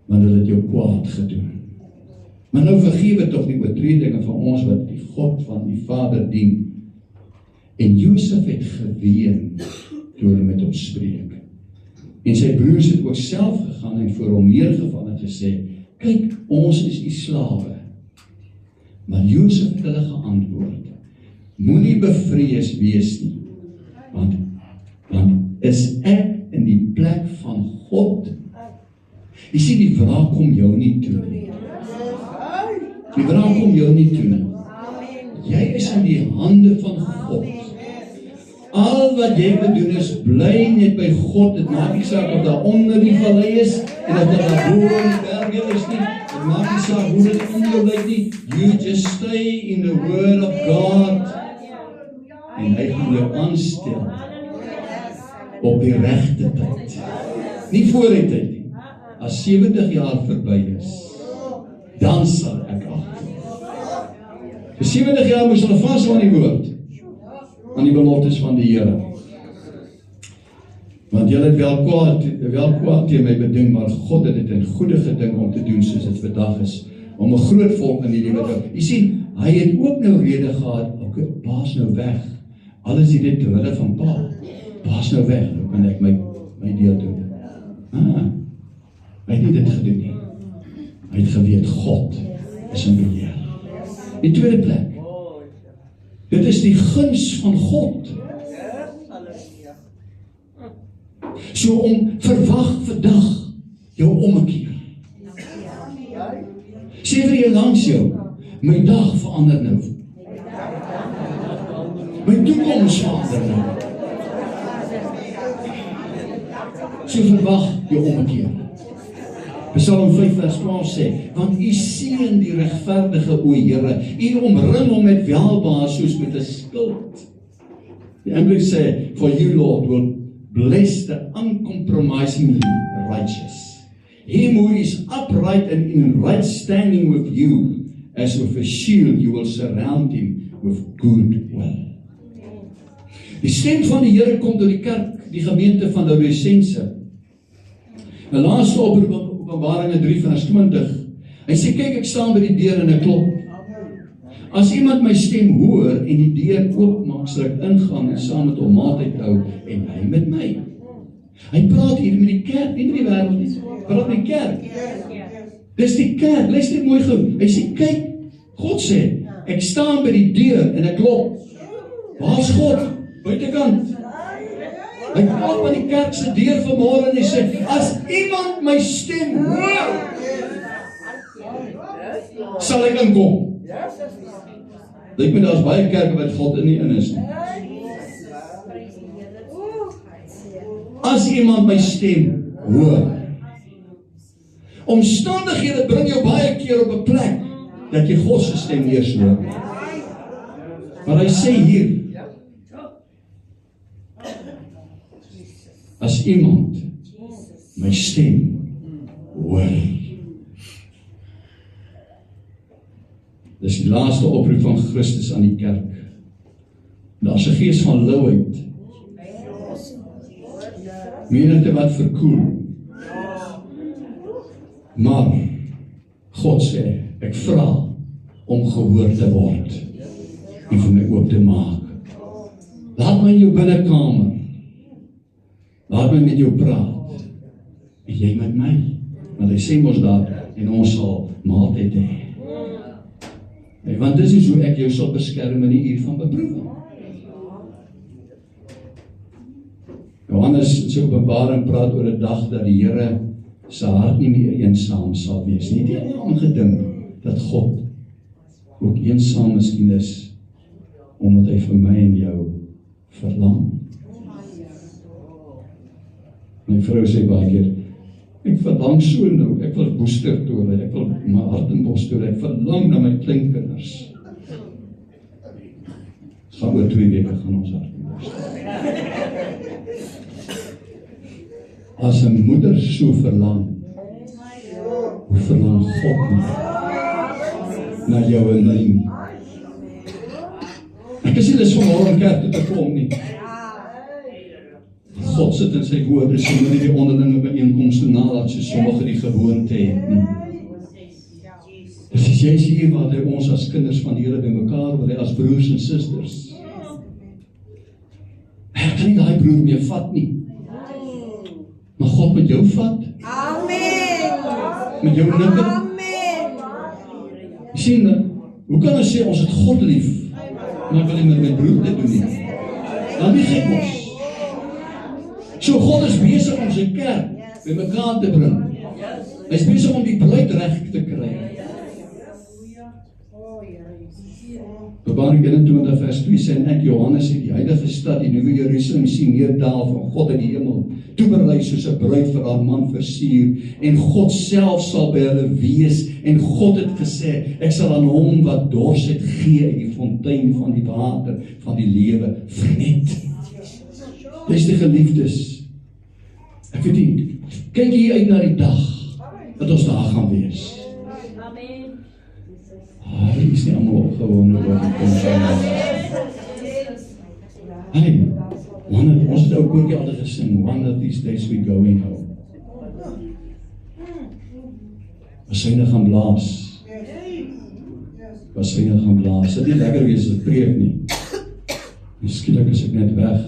want hulle het jou kwaad gedoen. Maar nou vergewe tog die oortredinge van ons wat die God van die Vader dien. En Josef het geween toe hulle met hom spreek. En sy broers het ook self gegaan en voor hom neergeval en gesê, kyk, ons is die slawe. Maar Josef het hulle geantwoord, moenie bevrees wees nie, want is ek in die plek van God? Jy sien, die vraag kom jou nie toe nie. Die vraag kom jou nie toe nie. Jy is in die hande van God. Al wat jy moet doen is bly net by God. Dit maak nie saak of daar onder die vallei is en of daar bo in die berge is nie. Dit maak nie saak hoe dit om jou lyk nie. You just stay in the word of God. En hy gaan jou aanstel op die regte tyd. Nie voor die tyd nie. As 70 jaar verby is, dan sal ek agter. Vir 70 jaar moes hulle vashou aan die woord, aan die beloftes van die Here. Want julle het wel kwaad teen my beding, maar God het dit in goeie gedink om te doen soos dit vandag is, om 'n groot volk in die lewe te hou. Jy sien, hy het ook nou rede gehad, okay, pa's nou weg. Alles hier dit terwille van pa. Pa's nou weg, nou kan ek my deel doen. Hy het nie dit gedoen nie. Hy het geweet, God is in beheer. Die tweede plek. Dit is die guns van God. So verwag vandag jou ommekeer. Sê vir jy langs jou, my dag verander nou. My toekoms verander nou. So verwag jou ommekeer. Psalm 5 vers 12 sê, want u seën die regverdige, o Here, u omring hom met welbehae soos met 'n skild. Die Engels sê, for you Lord will bless the uncompromisingly righteous. Him who is upright and in right standing with you, as with a shield you will surround him with good will. Die stem van die Here kom tot die kerk, die gemeente van Laodicense. Die laaste Openbaringe 3 vers 20, Hy sê, kyk, ek staan by die deur en ek klop. As iemand my stem hoor en die deur oopmaak, sal ek ingaan en saam met hom maaltyd hou en hy met my. Hy praat hier met die kerk, nie met die wêreld nie. Hy praat met die kerk. Dis die kerk, luister mooi gou. Hy sê, kyk, God sê, ek staan by die deur en ek klop. Waar's God? Buitekant. Hy klop aan die kerk se deur vanmôre en hy sê, as iemand my stem hoor, sal ek inkom. Lyk my daar's baie kerke wat God in is nie. As iemand my stem hoor. Omstandighede bring jou baie keer op 'n plek dat jy God se stem eers hoor. Maar hy sê hier, as iemand my stem hoor. Dis die laaste oproep van Christus aan die kerk. Daar's 'n gees van louheid. Menigte wat verkoel. Maar God sê, ek vra om gehoor te word en vir my oop te maak. Laat my in jou binnekamer. Laat my met jou praat. En jy met my. Want hy sê mos daar, en ons sal maaltyd hê. Want dis is hoe ek jou sal beskerm in die uur van beproewing. Johannes se Openbaring praat oor 'n dag dat die Here se hart nie meer eensaam sal wees nie. Die het nie gedink dat God ook eensaam miskien is, omdat hy vir my en jou verlang. My vrou sê baie keer, ek verlang so nou, ek wil Boester toe, ek wil my Hartenbos toe, ek verlang na my kleinkinders. Gaan oor 2 weke gaan ons Hartenbos toe. As 'n moeder so verlang, hoe verlang God nie na jou en my? Ek is nie lus vanmôre in kerk toe te kom nie. God sit in sy woord, dis nie die onderlinge byeenkomste nadat so sommige die gewoonte het nie. Dis jy hier waar hy ons as kinders van die Here bymekaar wil hê, as broers en susters. Ek kan nie daai broer meer vat nie. Maar God met jou vat. Amen. Met jou nikke. Amen. Jy sien, hoe kan ons sê ons het God lief, maar wil nie met my broer dit doen nie? Dan nie gek ons. So God is besig om sy kerk bymekaar te bring. Hy is besig om die bruid reg te kry. Openbaring 21 vers 2 sê, en ek Johannes het die heilige stad, die nuwe Jerusalem sien neerdal van God in die hemel, toeberei soos 'n bruid vir haar man versier, en God self sal by hulle wees, en God het gesê, ek sal aan hom wat dors het gee uit die fontein van die water van die lewe vernet. Dis die geliefdes. Ek weet nie, kyk hier uit na die dag dat ons daar gaan wees. Hy is nie allemaal opgewonde oor die komst. Hey, ons het ook koortjie altyd gesing, one of these days we going home. As syne gaan blaas. Was syne gaan blaas. Dit nie lekker wees as ek preek nie. Skielik is ek net weg.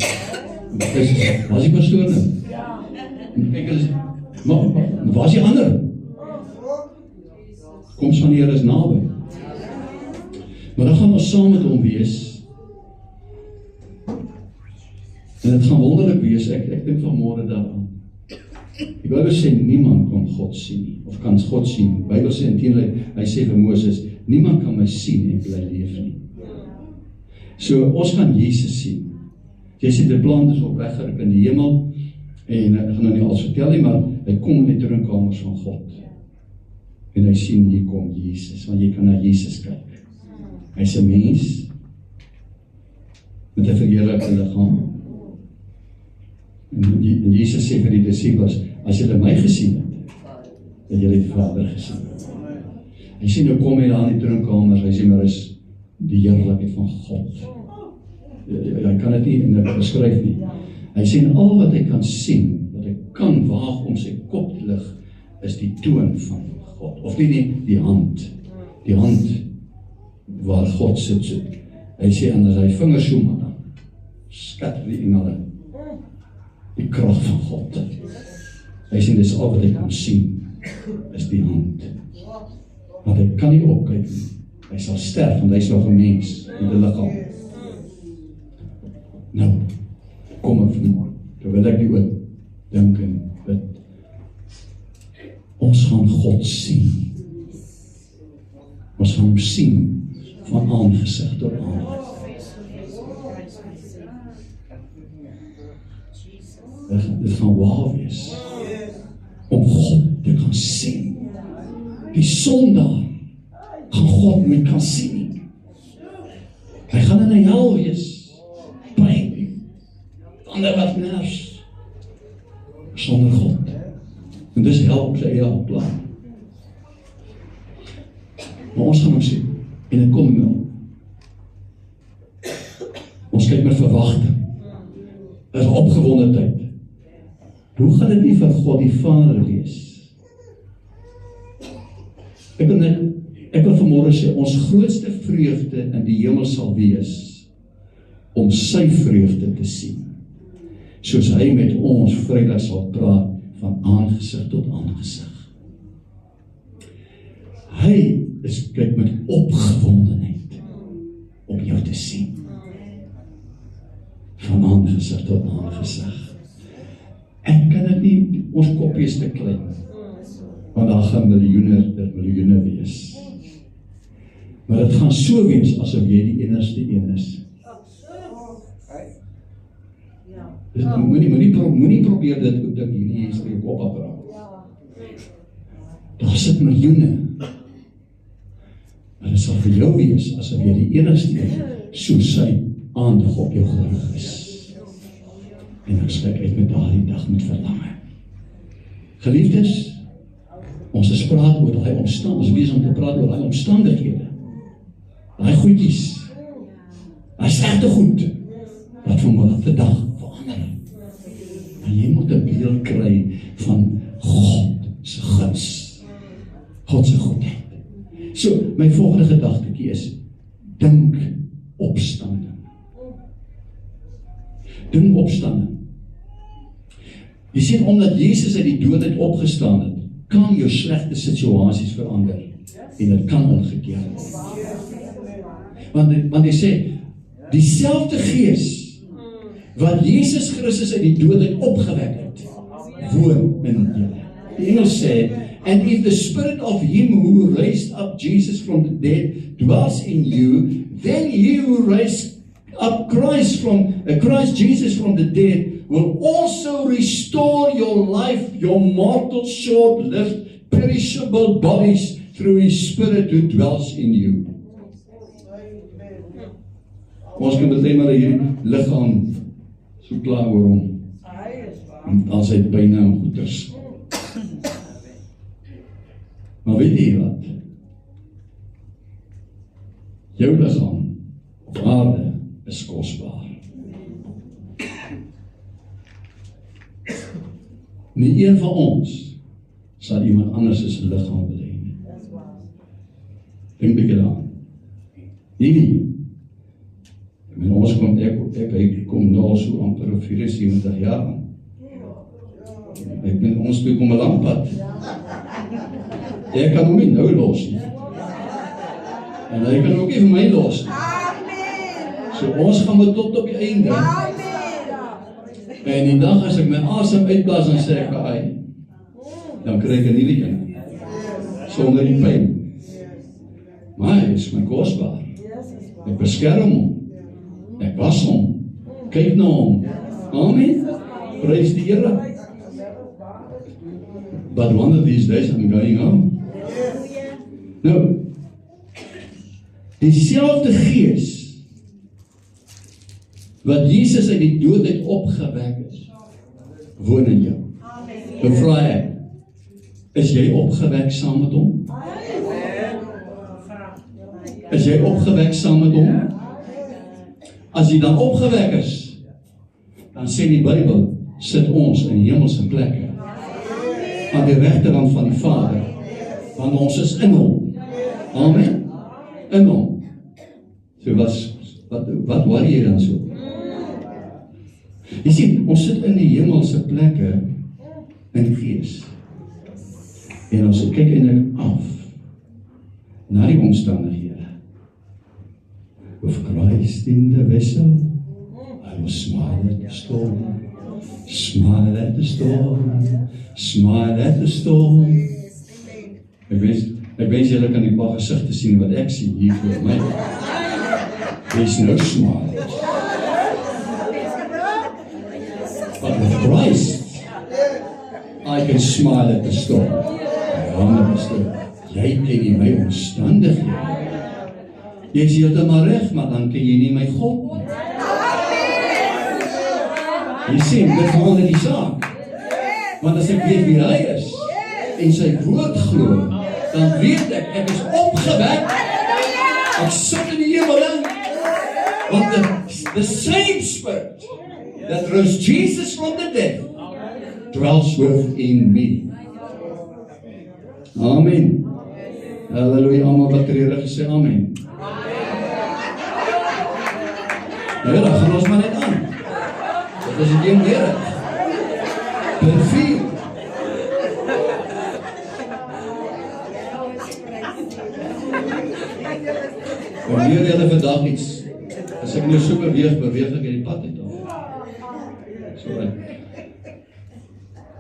En kyk, waar is die pastoor nou? En kyk, maar waar is die ander? Koms van die Here is naby. Maar dan gaan ons saam met hom wees. En het gaan wonderlik wees, ek dink vanmôre daaraan. Die Bybel sê, niemand kon God sien nie, of kan God sien. Die Bybel sê intendelijk, hy sê vir Moses, niemand kan my sien en bly leef nie. So, ons gaan Jesus sien. Jy sê, die plant is op weggeruk in die hemel, en ek gaan nou nie alles vertel nie, maar hy kom in die troonkamers van God. En hy sien, hier kom Jesus, want jy kan na Jesus kyk. Hy is 'n mens met 'n verheerlikte liggaam. En Jesus sê vir die disippels, as julle my gesien het julle die Vader gesien. Hy sê, nou kom hy daar in die troonkamers, hy sê, maar is die heerlikheid van God. Hy kan dit nie in dit beskryf nie. Hy sê, al wat hy kan sien, wat hy kan waag om sy kop te lig, is die toon van God. God. Of die hand. Die hand waar God sit. Hy sê, en as hy vingers so maar dan skatter die engele die krag van God. Hy sê, dis al wat hy kan sien, is die hand. Want hy kan nie opkyk nie. Hy sal sterf, want hy is nog 'n mens met 'n liggaam. Nou, kom ek vanmorgen, terwyl ek die oor dink en bid. Ons gaan God sien. Ons gaan hom sien van aangesig tot aangesig. Dit gaan waar wees om God te kan sien. Die sondaar gaan God nie kan sien. Hy gaan in 'n hel wees. Pyn. Ander wat ners. Sonder God. En dis hel op sy eie plan. Maar ons gaan hom sien. En dit kom nou. Ons kyk met verwagting. Dit is opgewondenheid. Hoe gaan dit nie vir God die Vader wees? Ek wil vanmorgen sê, ons grootste vreugde in die hemel sal wees, om sy vreugde te sien. Soos hy met ons vrydag sal praat, van aangesig tot aangesig. Hy kyk met opgewondenheid, om jou te sien. Van aangesig tot aangesig. Ek kan dit nie, ons kopie is te klein, want daar gaan miljoene wees. Maar dit gaan so wees, asof jy die enigste een is. Dus moenie probeer dit ook dat hier is vir jou kop afraak. Daar sit miljoene. Maar dit sal vir jou wees, asof jy die enigste een, so sy aandag op jou gerig is. En ek kyk uit met daardie dag met verlange. Geliefdes, ons is praat oor die omstandighede, ons wees om te praat oor die omstandighede. Die goedjies, die slegte goed, wat vanmorgen die dag verander. En jy moet 'n beeld kry van God se guns, God se goedheid. So, my volgende gedagtetjie is, dink opstanding. Dink opstanding. Jy sien, omdat Jesus uit die dood het opgestaan het, kan jou slegte situasies verander. En dit kan omgekeer word. Want hy sê, dieselfde gees, wat Jesus Christus uit die dood het opgewek het, woon in julle. Die Engels sê, and if the spirit of him who raised up Jesus from the dead dwells in you, then he who raised up Christ Jesus from the dead will also restore your life, your mortal, short-lived, perishable bodies through his spirit who dwells in you. Ons kan meteen maar hierdie liggaam so klaar oor hom. As hy byna in goeders. Maar weet jy wat? Jou liggaam op aarde is kosbaar. Nie een van ons sal iemand anders as liggaam wil hê. Dink bietjie daaraan. Nie. En ons kom, ek kom nou so amper 74 jaar. Ons toe kom 'n lang pad. Ek kan hom nie nou los nie. En hy kan ook nie vir my los nie. So ons gaan maar tot op die einde. En die dag as ek my asem uitblaas en sê ek, dan kry ek 'n nuwe een. Sonder die pyn. Maar hy is my kosbaar. Ek beskerm hom. Ek was hom. Kyk na hom. Amen. Prys die Here. But one of these days I'm going home. Nou, dieselfde gees wat Jesus uit die dood uit opgewek is, woon in jou. Dan vra ek, is jy opgewek saam met hom? Is jy opgewek saam met hom? As jy dan opgewek is, dan sê die Bybel, sit ons in hemelse plekke, aan die regterhand van die Vader, Want ons is in hom. Amen. In hom. So wat worry jy dan so? Jy sien, ons sit in die hemelse plekke in gees. En ons kyk eintlik af na die omstandighede. With Christ in the vessel, I will smile at the storm. Smile at the storm. Smile at the storm. Ek wens julle kan die paar gesigte sien wat ek sien hier voor my. There's no smile. But with Christ, I can smile at the storm. Jy ken nie my omstandighede. Jy is heeltemal reg, maar dan ken jy nie my God nie. Jy sien, dit verander die saak. Want as ek weet wie hy is, en sy woord glo, dan weet ek is opgewek, ek sit in die hemel in, want the same spirit that rose Jesus from the dead dwells within me. Amen. Halleluja, almal wat treurig gesê amen. Ja, dan gaan ons maar net aan. Dit is die Here. Perfect. Wanneer jy vandag iets, as ek nou so beweeg ek in die pad uit af. So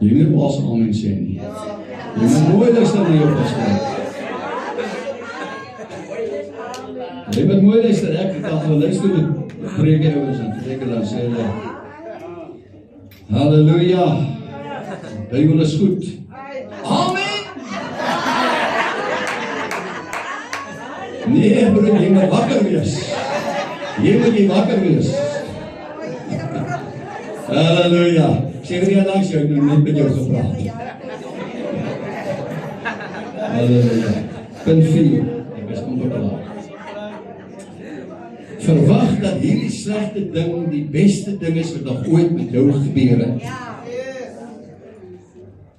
jy moet pas amen sê nie. Jy moet mooi luister na jou pastoor. Jy moet mooi luister, ek het al geluister met preekouers en preker dan sê hulle, halleluja, die Bybel is goed. Amen! Nee, broer, jy moet wakker wees. Jy moet wakker wees. Halleluja. Sê vir jy langs jou, ek het net met jou gepraat. Halleluja. Punt 4, ek is onbeklaar. Verwag dat hierdie slegte ding die beste ding is wat nog ooit met jou gebeur het.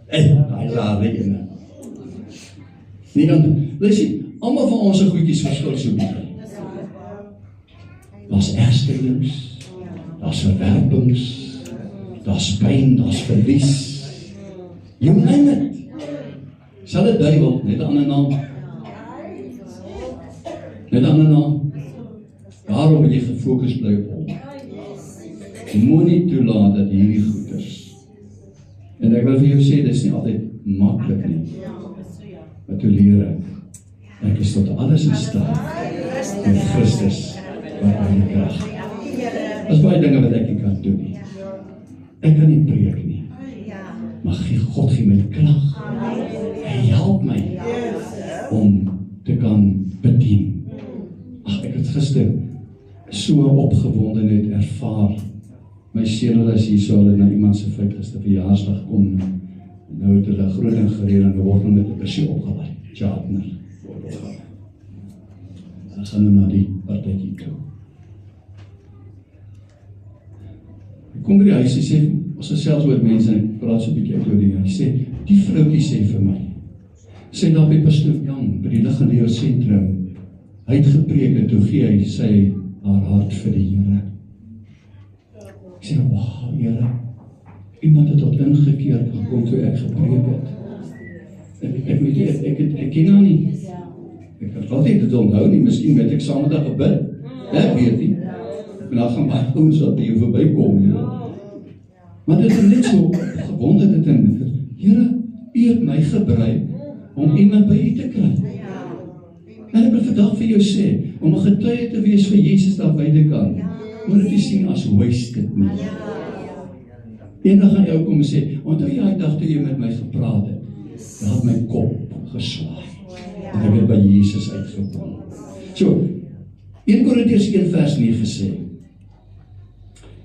Daai lare ene. Nie dan, luister, almal van ons goedjies verskil so bietjie. Daar's ernstigings, daar's verwerpings, daar's pyn, daar's verlies. You name it. Sal die duiwel, net 'n ander naam. Net 'n ander naam. Daarom moet jy gefokus bly op hom. Jy moet nie toelaat dat hierdie goeders. En ek wil vir jou sê, dit is nie altyd maklik nie. Maar toe leer ek is tot alles in staat met Christus wat my krag. Daar's baie dinge wat ek nie kan doen nie. Ek kan nie preek nie. Maar God gee my krag. Hy help my om te kan bedien. Ag, ek het gister so opgewondenheid ervaar. My seun is hier so na iemand se 50ste verjaarsdag kom. Nou het hulle groot en gereed en word nou met 'n busjie opgelaai. Chartner word opgelaai. Dan gaan nou na die partytjie toe. Ek kom by die huis en sê, ons is selfs oor mense en ek praat so 'n bietjie oor die huis. Sê, die vroukie sê vir my, sê daar by Pastoor Jan, by die Liggeleer Sentrum, hy het gepreek en toe gee hy sy haar hart vir die Here. Ek sê, wow, Here, iemand het tot ingekeer gekom toe ek gepreek het. Ek ken haar nie. Ek het altyd dit onthou nie, miskien het ek saam met haar gebid. Ek weet nie. En dan gaan baie ouens wat by jou verbykom. Maar dit is net so gewonder dit in. Here, U het my gebruik om iemand by U te kry. En ek wil vandag vir jou sê, om 'n getuie te wees vir Jesus daar buitekant, moet dit nie sien as wasted nie. Eendag gaan jy kom en sê, onthou jy die dag toe jy met my gepraat het, jy het my kop geslaai, en ek het by Jesus uitgekom. So, 1 Korintiërs 1 vers 9 sê,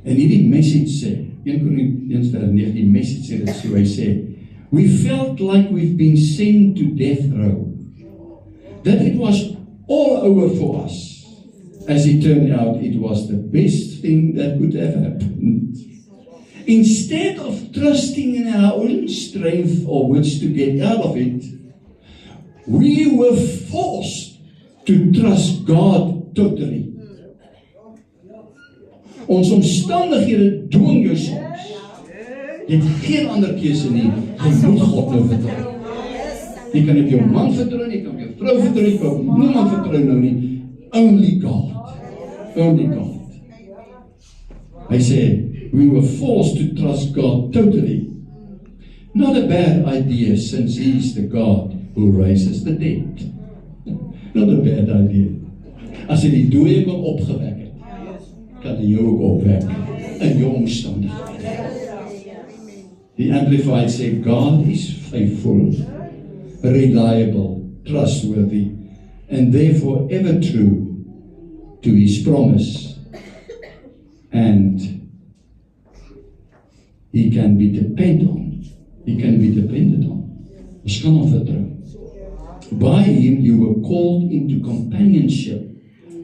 en hierdie message sê, 1 Korintiërs 9, die message sê dit so, hy sê, we felt like we've been sent to death row, that it was all over for us. As it turned out, it was the best thing that could have happened. Instead of trusting in our own strength or which to get out of it, We were forced to trust God totally. Ons omstandighede dwing jou soms. Jy het geen ander keuse nie. Jy moet God nou vertrou. Jy kan op jou man vertrou, jy kan op jou vrou vertrou, jy kan op niemand vertrou nou nie. Only God. Only God. Hy sê, we were forced to trust God totally. Not a bad idea, since He is the God who raises the dead. Not a bad idea. As hy die dooie kan opgewek het, kan hy jou ook opwek in jou omstandighede. The Amplified sê, God is faithful, reliable, trustworthy, and therefore ever true to His promise, and He can be depended on. He can be depended on. Ons kan hom vertrou. By Him you were called into companionship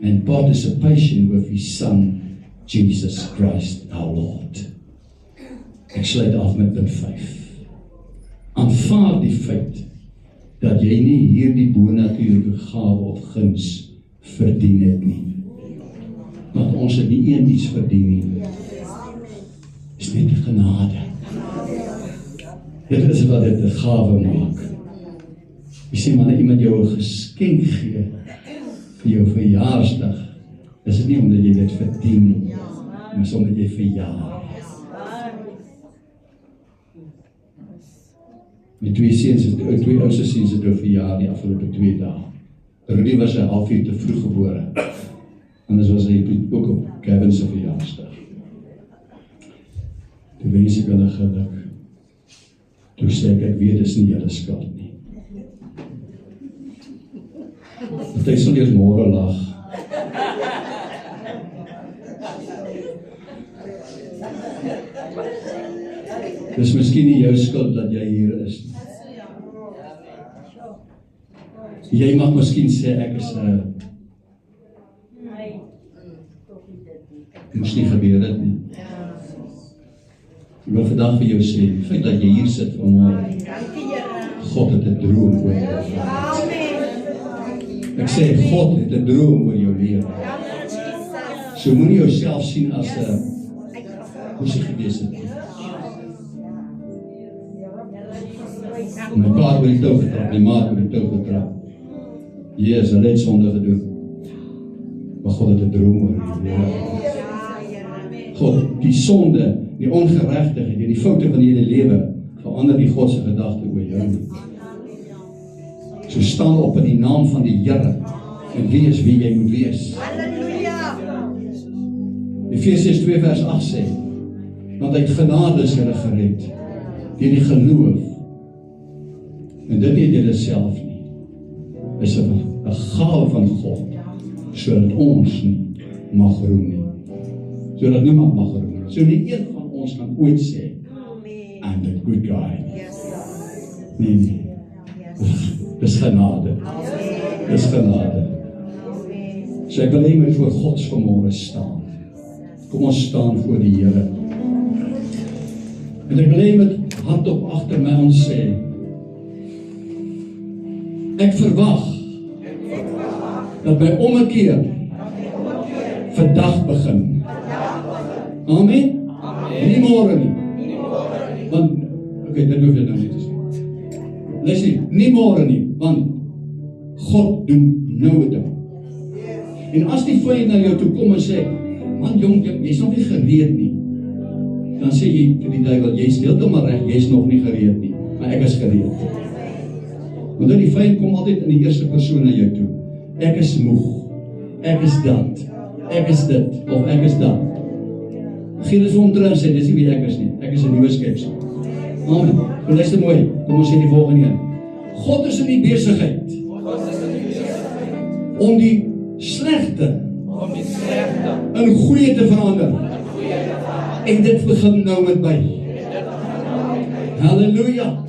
and participation with His Son, Jesus Christ our Lord. Ek sluit af met punt 5. Aanvaar die feit dat jy nie hierdie bonatuurlike gawe of guns verdien het nie. Want ons het nie een iets verdien nie. Is net genade. Dit is wat dit 'n gawe maak. Jy sê maar iemand jou 'n geskenk gee vir jou verjaarsdag, is dit nie omdat jy dit verdien nie, maar omdat jy verjaar. My twee oudste seuns het verjaar die afgelope 2 dae. Rudy was 'n halfuur te vroeg gebore. Anders was hy ook op Kevin se verjaarsdag. Toe wens ek hulle geluk. Toe sê ek weet dis nie julle skuld nie. Party sal eers môre lag. Dis miskien nie jou skuld dat jy hier is nie. Jy mag miskien sê ek is moes nie gebeur het nie. Ek wil vandag vir jou sê, die feit dat jy hier sit vanmôre, God het 'n droom oor jou. Ek sê God het 'n droom oor jou lewe. So moenie jouself sien as 'n hoe sy gewees het nie. My pa oor die tou getrap, my ma oor die tou getrap. Yes, hulle het sonde gedoen. Maar God het 'n droom oor jou lewe. God, die sonde, die ongeregtigheid, die foute van die lewe, verander die God se gedagte oor jou nie. So staan op in die naam van die Here en wees wie jy moet wees. Halleluja. Efesiërs 2 vers 8 sê, want uit genade is julle gered, deur die geloof. En dit nie julle self nie. Is 'n gawe van God, sodat ons nie mag roem nie. Sodat niemand mag roem nie. So nie een van ons kan ooit sê, I'm the good guy. Nee. Dis genade. Dis genade. So ek wil hê met voor God vanmôre staan. Kom ons staan voor die Here. En ek wil hê met hardop agter my ons sê, ek verwag dat by ommekeer vandag begin. Amen? Nie môre nie. Want, dit hoef jy nou nie te sê. Luister, nie môre nie, want God doen nou 'n ding. En as die vyand na jou toe kom en sê, man jong, jy's nog nie gereed nie, dan sê jy vir die duiwel, jy's heeltemal reg, jy's nog nie gereed nie, maar ek is gereed. Want die vyand kom altyd in die eerste persoon na jou toe. Ek is moeg, ek is dat, ek is dit, of ek is dat. Gee dit vir hom terug en sê, dis nie wie ek is nie, ek is 'n nuwe skepsel. Amen. Luister mooi, kom ons sê die volgende een. God is in die besigheid om die slegte in goeie te verander. En dit begin nou met my. Halleluja.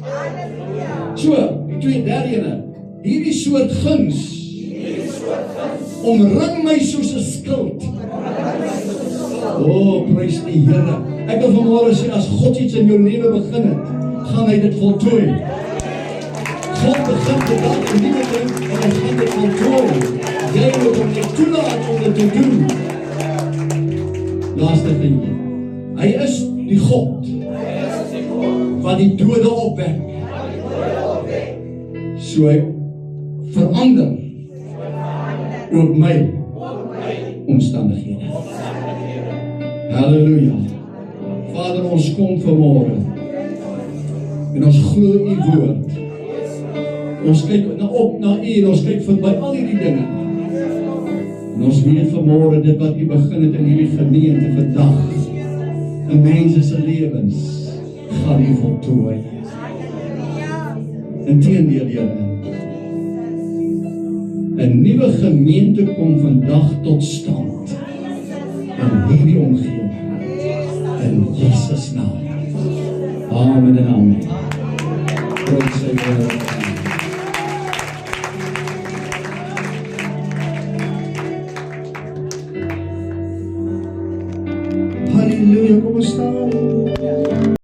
So, die derde ene, hierdie soort guns omring my soos 'n skild. Oh, prys die Here. Ek wil vanmôre sê, as God iets in jou lewe begin het, gaan hy dit voltooi. God begin dit dan 'n nuwe ding en hy gaan dit voltooi. Jy moet hom net toelaat om dit te doen. Laaste ding. Hy is die God wat die dode opwek. So hy verander ook my omstandighede. Halleluja. Vader, ons kom vanmôre en ons glo u woord. Ons kyk op na u en ons kyk verby al hierdie dinge. En ons weet vanmôre dit wat u begin het in hierdie gemeente vandag, in mense se lewens, gaan u voltooi. Inteendeel, Here. 'n nuwe gemeente kom vandag tot stand in hierdie omgewing. In Jesus naam. Amen en amen. Prys sy Here.